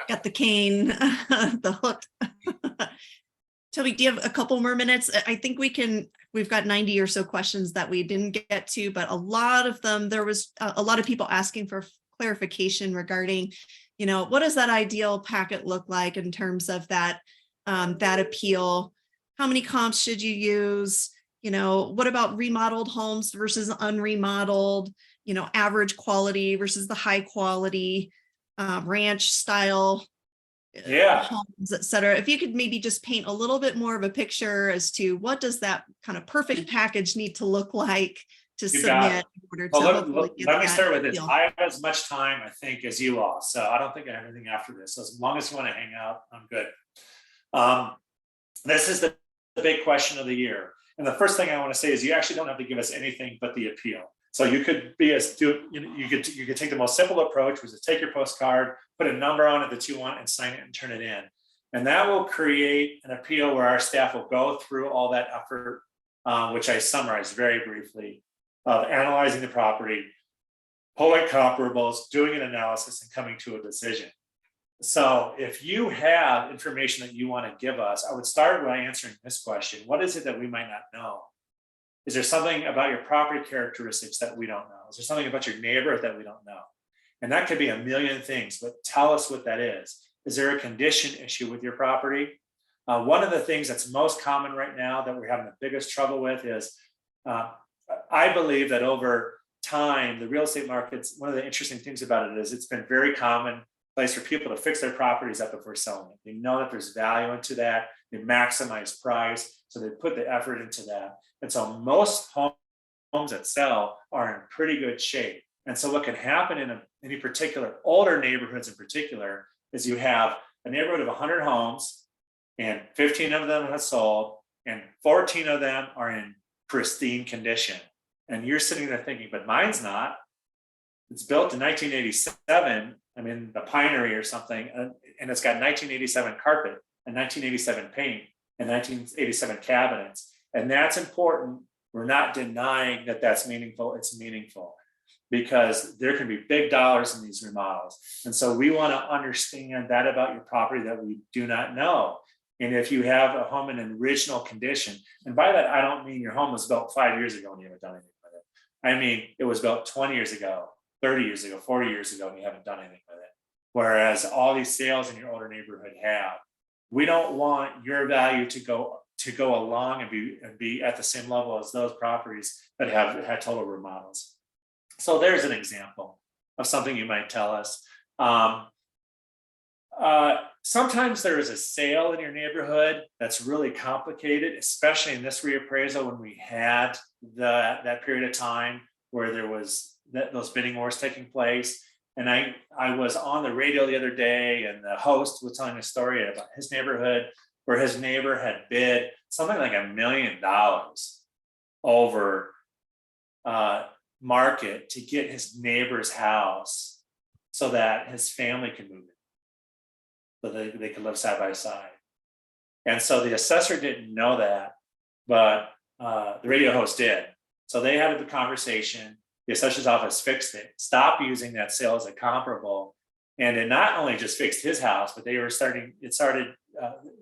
Got the cane, the hook. Toby, do you have a couple more minutes? I think we've got 90 or so questions that we didn't get to, but a lot of them, there was a lot of people asking for clarification regarding, what does that ideal packet look like in terms of that appeal? How many comps should you use? What about remodeled homes versus unremodeled, average quality versus the high quality, ranch style homes, et cetera. If you could maybe just paint a little bit more of a picture as to what does that kind of perfect package need to look like to submit in order to hopefully get let me start with this. deal. I have as much time, I think, as you all. So I don't think I have anything after this. So as long as you want to hang out, I'm good. This is the big question of the year. And the first thing I want to say is you actually don't have to give us anything but the appeal. So you could you could take the most simple approach, which is take your postcard, put a number on it that you want, and sign it and turn it in. And that will create an appeal where our staff will go through all that effort, which I summarized very briefly, of analyzing the property, pulling comparables, doing an analysis, and coming to a decision. So if you have information that you want to give us, I would start by answering this question. What is it that we might not know? Is there something about your property characteristics that we don't know? Is there something about your neighborhood that we don't know? And that could be a million things, but tell us what that is. Is there a condition issue with your property? One of the things that's most common right now that we're having the biggest trouble with is, I believe that over time, the real estate markets, one of the interesting things about it is it's been very common place for people to fix their properties up before selling it. They know that there's value into that. They maximize price, so they put the effort into that. And so most homes that sell are in pretty good shape. And so what can happen in any particular older neighborhoods in particular is you have a neighborhood of 100 homes and 15 of them have sold and 14 of them are in pristine condition. And you're sitting there thinking, but mine's not. It's built in 1987. I'm in the Pinery or something, and it's got 1987 carpet and 1987 paint and 1987 cabinets. And that's important. We're not denying that that's meaningful. It's meaningful because there can be big dollars in these remodels. And so we want to understand that about your property that we do not know. And if you have a home in an original condition, and by that, I don't mean your home was built 5 years ago and you haven't done anything with it. I mean, it was built 20 years ago, 30 years ago, 40 years ago, and you haven't done anything with it. Whereas all these sales in your older neighborhood have. We don't want your value to go along and be at the same level as those properties that have had total remodels. So there's an example of something you might tell us. Sometimes there is a sale in your neighborhood that's really complicated, especially in this reappraisal when we had that period of time where there was those bidding wars taking place. And I was on the radio the other day, and the host was telling a story about his neighborhood where his neighbor had bid something like $1 million over market to get his neighbor's house so that his family could move in, so they could live side by side. And so the assessor didn't know that, but the radio host did. So they had a conversation. The assessor's office fixed it, stopped using that sale as a comparable. And it not only just fixed his house, but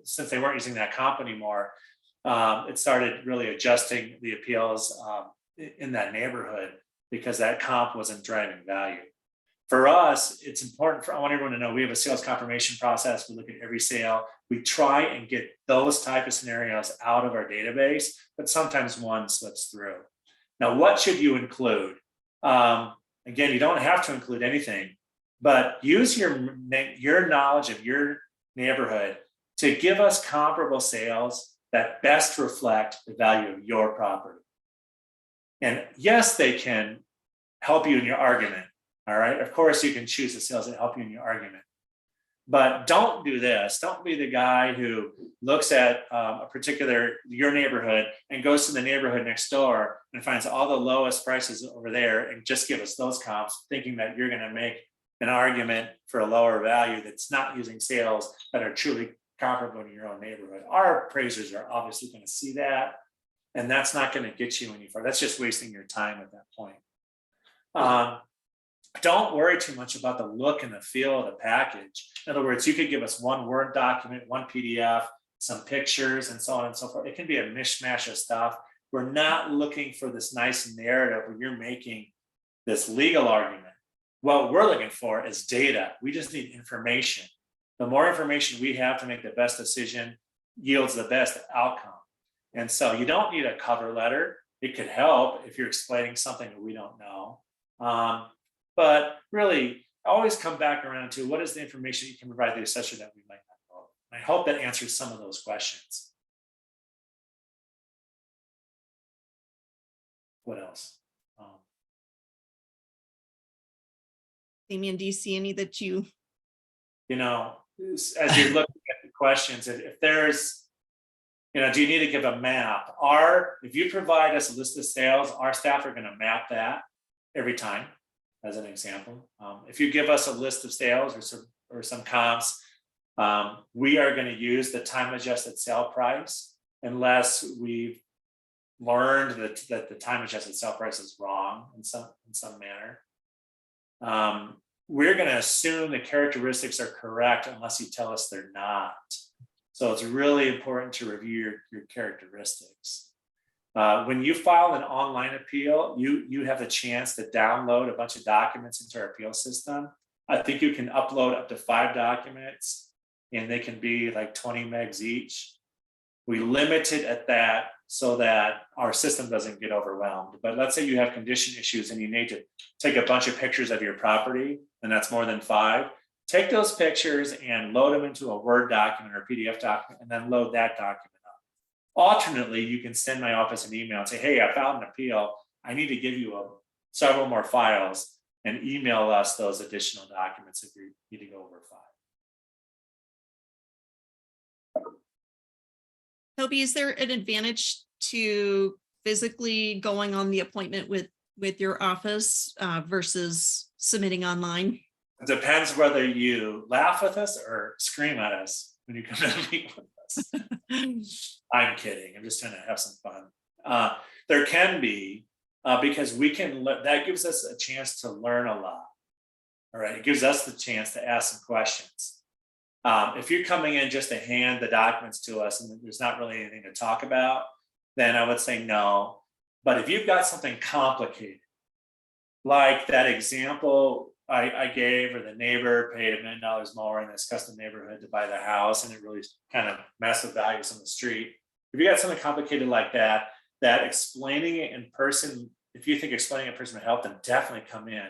since they weren't using that comp anymore, it started really adjusting the appeals in that neighborhood because that comp wasn't driving value. For us, it's important I want everyone to know we have a sales confirmation process. We look at every sale. We try and get those type of scenarios out of our database, but sometimes one slips through. Now, what should you include? Again, you don't have to include anything, but use your knowledge of your neighborhood to give us comparable sales that best reflect the value of your property. And yes, they can help you in your argument. All right. Of course, you can choose the sales that help you in your argument. But don't do this. Don't be the guy who looks at your neighborhood and goes to the neighborhood next door and finds all the lowest prices over there and just give us those comps, thinking that you're going to make an argument for a lower value that's not using sales that are truly comparable in your own neighborhood. Our appraisers are obviously going to see that, and that's not going to get you any further. That's just wasting your time at that point. Don't worry too much about the look and the feel of the package. In other words, you could give us one Word document, one PDF, some pictures, and so on and so forth. It can be a mishmash of stuff. We're not looking for this nice narrative where you're making this legal argument. What we're looking for is data. We just need information. The more information we have to make the best decision yields the best outcome. And so you don't need a cover letter. It could help if you're explaining something that we don't know. But really, always come back around to what is the information you can provide the assessor that we might not know. I hope that answers some of those questions. What else? Damian, do you see any that you? As you're looking at the questions, if there's, do you need to give a map? If you provide us a list of sales, our staff are going to map that every time. As an example, if you give us a list of sales or some comps, We are going to use the time adjusted sale price unless we've learned that the time adjusted sale price is wrong in some manner. We're going to assume the characteristics are correct unless you tell us they're not. So it's really important to review your characteristics. When you file an online appeal, you have the chance to download a bunch of documents into our appeal system. I think you can upload up to 5 documents, and they can be like 20 megs each. We limit it at that so that our system doesn't get overwhelmed. But let's say you have condition issues and you need to take a bunch of pictures of your property, and that's more than 5. Take those pictures and load them into a Word document or PDF document, and then load that document up. Alternately, you can send my office an email and say, hey, I filed an appeal. I need to give you several more files, and email us those additional documents if you need to go over 5. Toby, is there an advantage to physically going on the appointment with your office versus submitting online? It depends whether you laugh with us or scream at us when you come to meet with us. I'm kidding. I'm just trying to have some fun. There can be, because that gives us a chance to learn a lot. All right. It gives us the chance to ask some questions. If you're coming in just to hand the documents to us and there's not really anything to talk about, then I would say no. But if you've got something complicated, like that example I gave, or the neighbor paid $1 million more in this custom neighborhood to buy the house, and it really kind of messed with values on the street. If you got something complicated like that, explaining it in person, if you think explaining it in person would help, then definitely come in.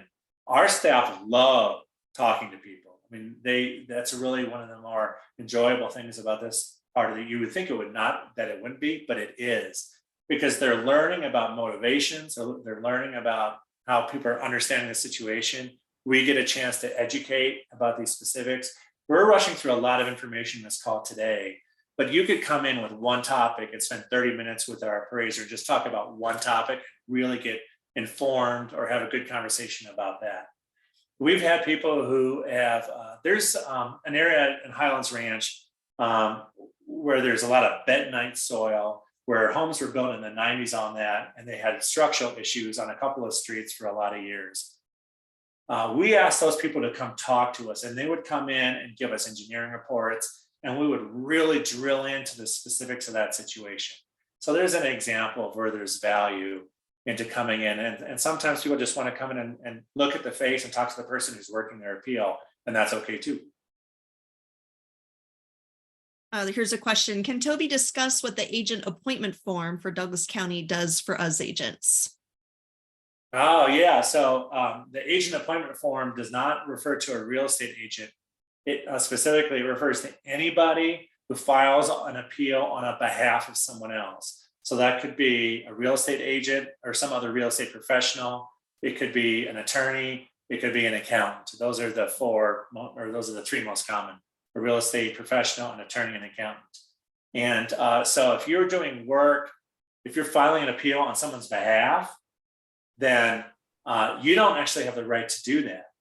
Our staff love talking to people. I mean, that's really one of the more enjoyable things about this part of it. You would think it would not, that it wouldn't be, but it is, because they're learning about motivations. So they're learning about how people are understanding the situation. We get a chance to educate about these specifics. We're rushing through a lot of information in this call today, but you could come in with one topic and spend 30 minutes with our appraiser and just talk about one topic, really get informed or have a good conversation about that. We've had people who have, there's an area in Highlands Ranch where there's a lot of bentonite soil, where homes were built in the 90s on that, and they had structural issues on a couple of streets for a lot of years. We asked those people to come talk to us, and they would come in and give us engineering reports, and we would really drill into the specifics of that situation. So there's an example of where there's value into coming in. And sometimes people just want to come in and look at the face and talk to the person who's working their appeal, and that's okay too. Here's a question. Can Toby discuss what the agent appointment form for Douglas County does for us agents? Oh, yeah. So the agent appointment form does not refer to a real estate agent. It specifically refers to anybody who files an appeal on a behalf of someone else. So that could be a real estate agent or some other real estate professional. It could be an attorney. It could be an accountant. Those are the 3 most common: a real estate professional, an attorney, and accountant. And so if you're doing work, if you're filing an appeal on someone's behalf, then you don't actually have the right to do that.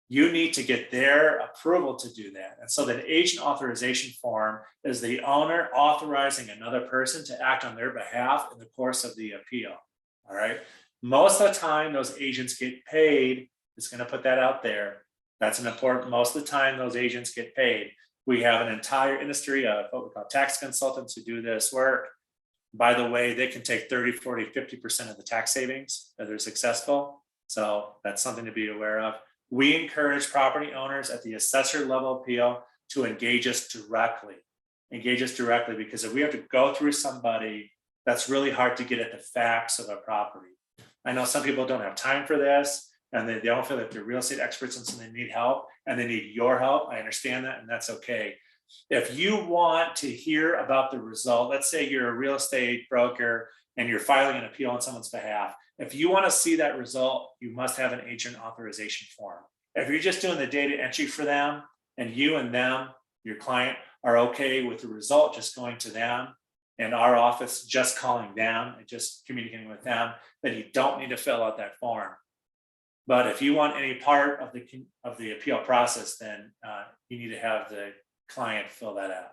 You need to get their approval to do that. And so the agent authorization form is the owner authorizing another person to act on their behalf in the course of the appeal. All right. Most of the time, those agents get paid. It's going to put that out there. That's an important, most of the time, those agents get paid. We have an entire industry of what we call tax consultants who do this work. By the way, they can take 30, 40, 50% of the tax savings if they're successful. So that's something to be aware of. We encourage property owners at the assessor level appeal to engage us directly. Because if we have to go through somebody, that's really hard to get at the facts of a property. I know some people don't have time for this, and they don't feel like they're real estate experts, and so they need help, and they need your help. I understand that, and that's okay. If you want to hear about the result, let's say you're a real estate broker and you're filing an appeal on someone's behalf. If you want to see that result, you must have an agent authorization form. If you're just doing the data entry for them, and you and them, your client, are okay with the result just going to them, and our office just calling them and just communicating with them, then you don't need to fill out that form. But if you want any part of the appeal process, then you need to have the client fill that out.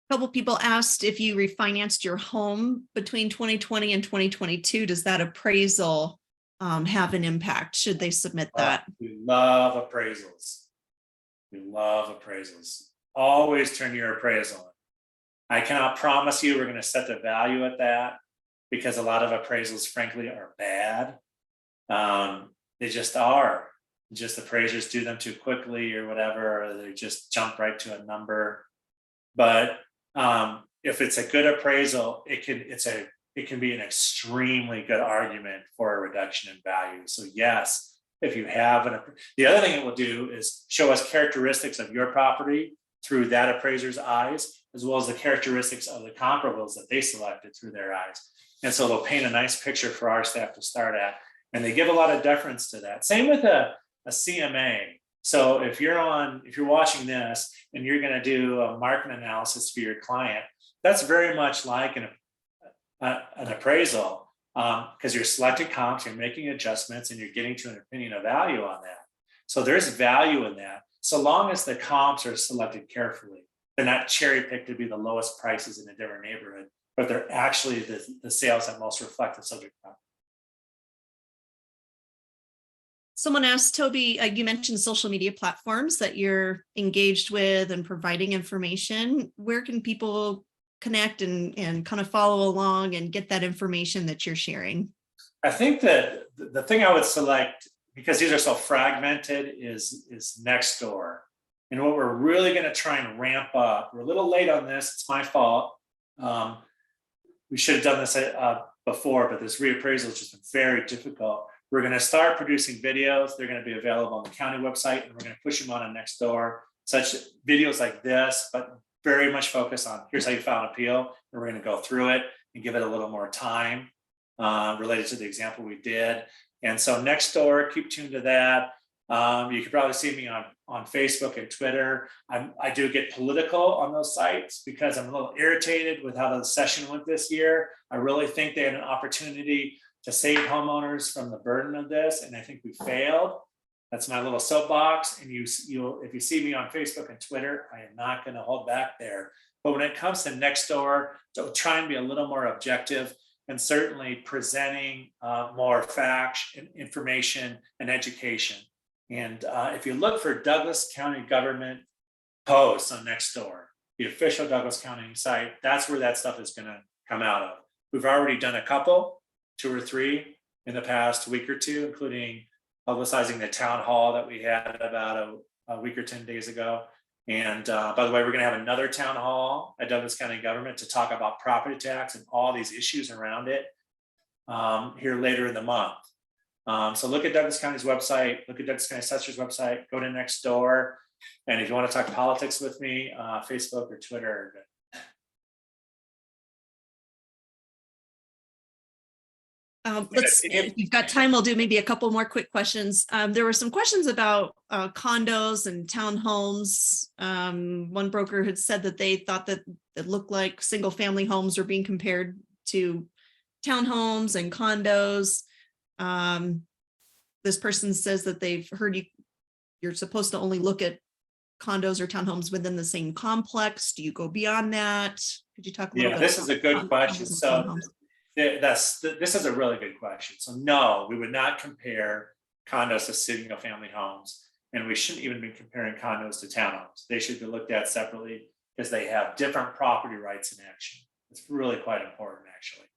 A couple people asked if you refinanced your home between 2020 and 2022. Does that appraisal have an impact? Should they submit that? We love appraisals. We love appraisals. Always turn your appraisal in. I cannot promise you we're going to set the value at that, because a lot of appraisals, frankly, are bad. They just are. Just appraisers do them too quickly or whatever, or they just jump right to a number. But if it's a good appraisal, it can be an extremely good argument for a reduction in value. So yes, if you have the other thing it will do is show us characteristics of your property through that appraiser's eyes, as well as the characteristics of the comparables that they selected through their eyes. And so it'll paint a nice picture for our staff to start at. And they give a lot of deference to that. Same with a CMA. So if you're watching this and you're going to do a market analysis for your client, that's very much like an appraisal, because you're selecting comps, you're making adjustments, and you're getting to an opinion of value on that. So there's value in that, so long as the comps are selected carefully. They're not cherry picked to be the lowest prices in a different neighborhood, but they're actually the sales that most reflect the subject matter. Someone asked, Toby, you mentioned social media platforms that you're engaged with and providing information. Where can people connect and kind of follow along and get that information that you're sharing? I think that the thing I would select, because these are so fragmented, is Nextdoor. And what we're really going to try and ramp up, we're a little late on this, it's my fault. We should have done this before, but this reappraisal has just been very difficult. We're going to start producing videos. They're going to be available on the county website, and we're going to push them on Nextdoor. Such videos like this, but very much focus on here's how you file an appeal. And we're going to go through it and give it a little more time related to the example we did. And so Nextdoor, keep tuned to that. You could probably see me on Facebook and Twitter. I do get political on those sites because I'm a little irritated with how the session went this year. I really think they had an opportunity to save homeowners from the burden of this, and I think we failed. That's my little soapbox. And if you see me on Facebook and Twitter, I am not going to hold back there. But when it comes to Nextdoor, so try and be a little more objective, and certainly presenting more facts and information and education. And if you look for Douglas County government posts on Nextdoor, the official Douglas County site, that's where that stuff is going to come out of. We've already done a couple, 2 or 3 in the past week or two, including publicizing the town hall that we had about a week or 10 days ago. And by the way, we're going to have another town hall at Douglas County government to talk about property tax and all these issues around it here later in the month. So look at Douglas County's website, look at Douglas County Assessor's website, go to Nextdoor. And if you want to talk politics with me, Facebook or Twitter. If you've got time, we'll do maybe a couple more quick questions. There were some questions about condos and townhomes. One broker had said that they thought that it looked like single family homes were being compared to townhomes and condos. This person says that they've heard you're supposed to only look at condos or townhomes within the same complex. Do you go beyond that? Could you talk a little bit? Yeah, this is a good question. So this is a really good question. So no, we would not compare condos to single family homes, and we shouldn't even be comparing condos to townhomes. They should be looked at separately because they have different property rights in action. It's really quite important, actually.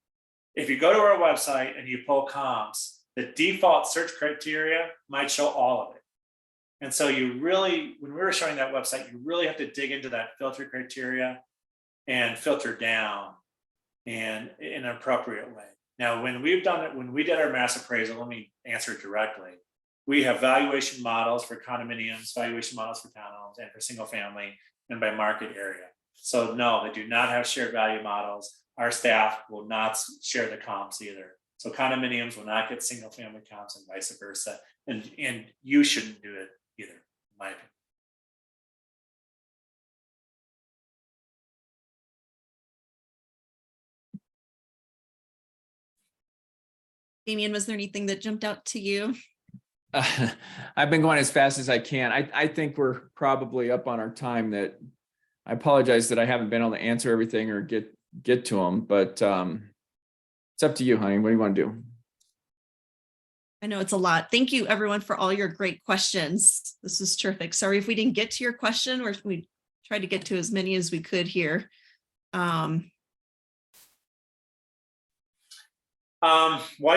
If you go to our website and you pull comps, the default search criteria might show all of it. And so you really, when we were showing that website, you really have to dig into that filter criteria and filter down and in an appropriate way. Now, when we did our mass appraisal, let me answer it directly. We have valuation models for condominiums, valuation models for townhomes, and for single family, and by market area. So no, they do not have shared value models. Our staff will not share the comps either. So condominiums will not get single family comps and vice versa. And you shouldn't do it either, in my opinion. Damian, was there anything that jumped out to you? I've been going as fast as I can. I think we're probably up on our time. That I apologize that I haven't been able to answer everything or get to them, but it's up to you, honey. What do you want to do? I know it's a lot. Thank you everyone for all your great questions. This is terrific. Sorry if we didn't get to your question, or if we tried to get to as many as we could here. While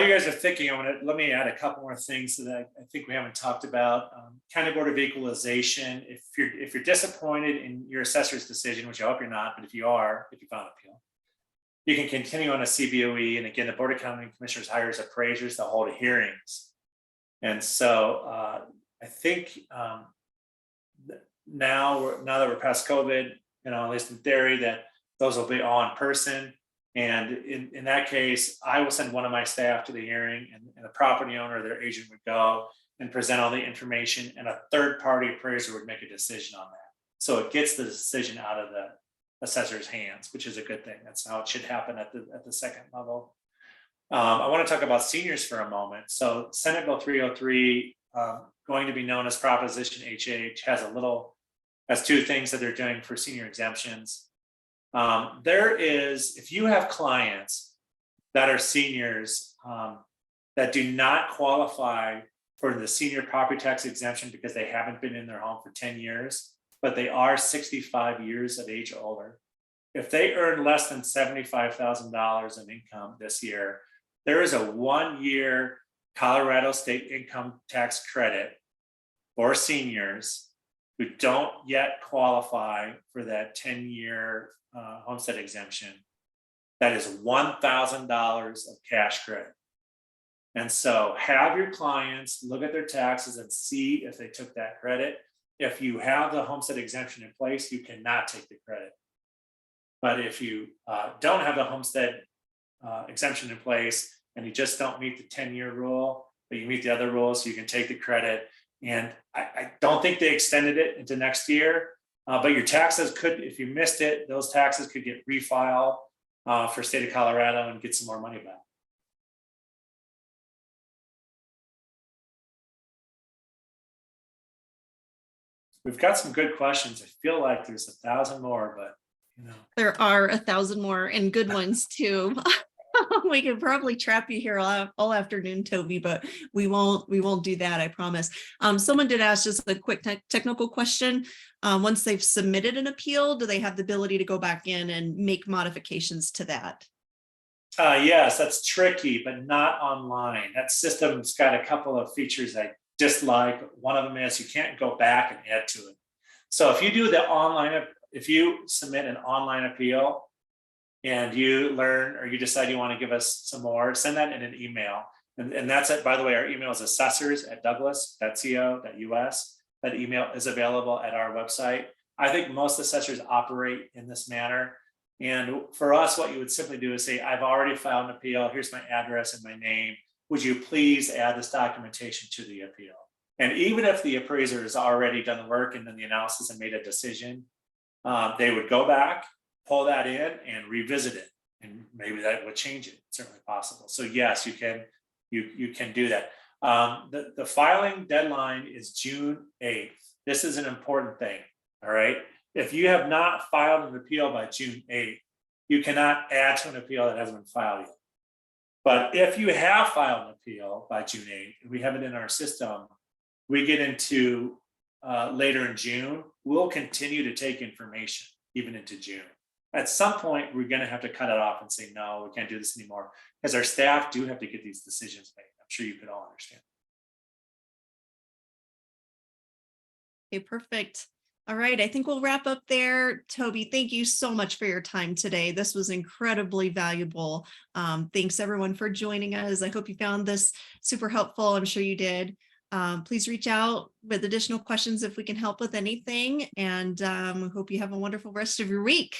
you guys are thinking, let me add a couple more things that I think we haven't talked about. County Board of Equalization. If you're disappointed in your assessor's decision, which I hope you're not, but if you are, if you found an appeal, you can continue on a CBOE. And again, the Board of County Commissioners hires appraisers to hold hearings. And so I think now that we're past COVID, at least in theory, that those will be all in person. And in that case, I will send one of my staff to the hearing, and the property owner or their agent would go and present all the information, and a third-party appraiser would make a decision on that. So it gets the decision out of the assessor's hands, which is a good thing. That's how it should happen at the second level. I want to talk about seniors for a moment. So Senate Bill 303, going to be known as Proposition HH, has two things that they're doing for senior exemptions. If you have clients that are seniors that do not qualify for the senior property tax exemption because they haven't been in their home for 10 years, but they are 65 years of age or older, if they earn less than $75,000 in income this year, there is a 1-year Colorado state income tax credit for seniors who don't yet qualify for that 10-year homestead exemption. That is $1,000 of cash credit. And so have your clients look at their taxes and see if they took that credit. If you have the homestead exemption in place, you cannot take the credit. But if you don't have the homestead exemption in place and you just don't meet the 10-year rule, but you meet the other rules, you can take the credit. And I don't think they extended it into next year, but your taxes could, if you missed it, those taxes could get refiled for state of Colorado and get some more money back. We've got some good questions. I feel like there's 1,000 more, but there are 1,000 more, and good ones too. We could probably trap you here all afternoon, Toby, but we won't do that, I promise. Someone did ask just a quick technical question. Once they've submitted an appeal, do they have the ability to go back in and make modifications to that? Yes, that's tricky, but not online. That system's got a couple of features I dislike. One of them is you can't go back and add to it. So if you do the online, if you submit an online appeal and you learn or you decide you want to give us some more, send that in an email. And that's it. By the way, our email is assessors@douglas.co.us. That email is available at our website. I think most assessors operate in this manner. And for us, what you would simply do is say, I've already filed an appeal. Here's my address and my name. Would you please add this documentation to the appeal? And even if the appraiser has already done the work and done the analysis and made a decision, they would go back, pull that in and revisit it. And maybe that would change it. It's certainly possible. So yes, you can do that. The filing deadline is June 8th. This is an important thing. All right. If you have not filed an appeal by June 8th, you cannot add to an appeal that hasn't been filed yet. But if you have filed an appeal by June 8th, and we have it in our system, we get into later in June, we'll continue to take information even into June. At some point, we're going to have to cut it off and say, no, we can't do this anymore, because our staff do have to get these decisions made. I'm sure you could all understand. Okay, perfect. All right, I think we'll wrap up there. Toby, thank you so much for your time today. This was incredibly valuable. Thanks everyone for joining us. I hope you found this super helpful. I'm sure you did. Please reach out with additional questions if we can help with anything. And we hope you have a wonderful rest of your week.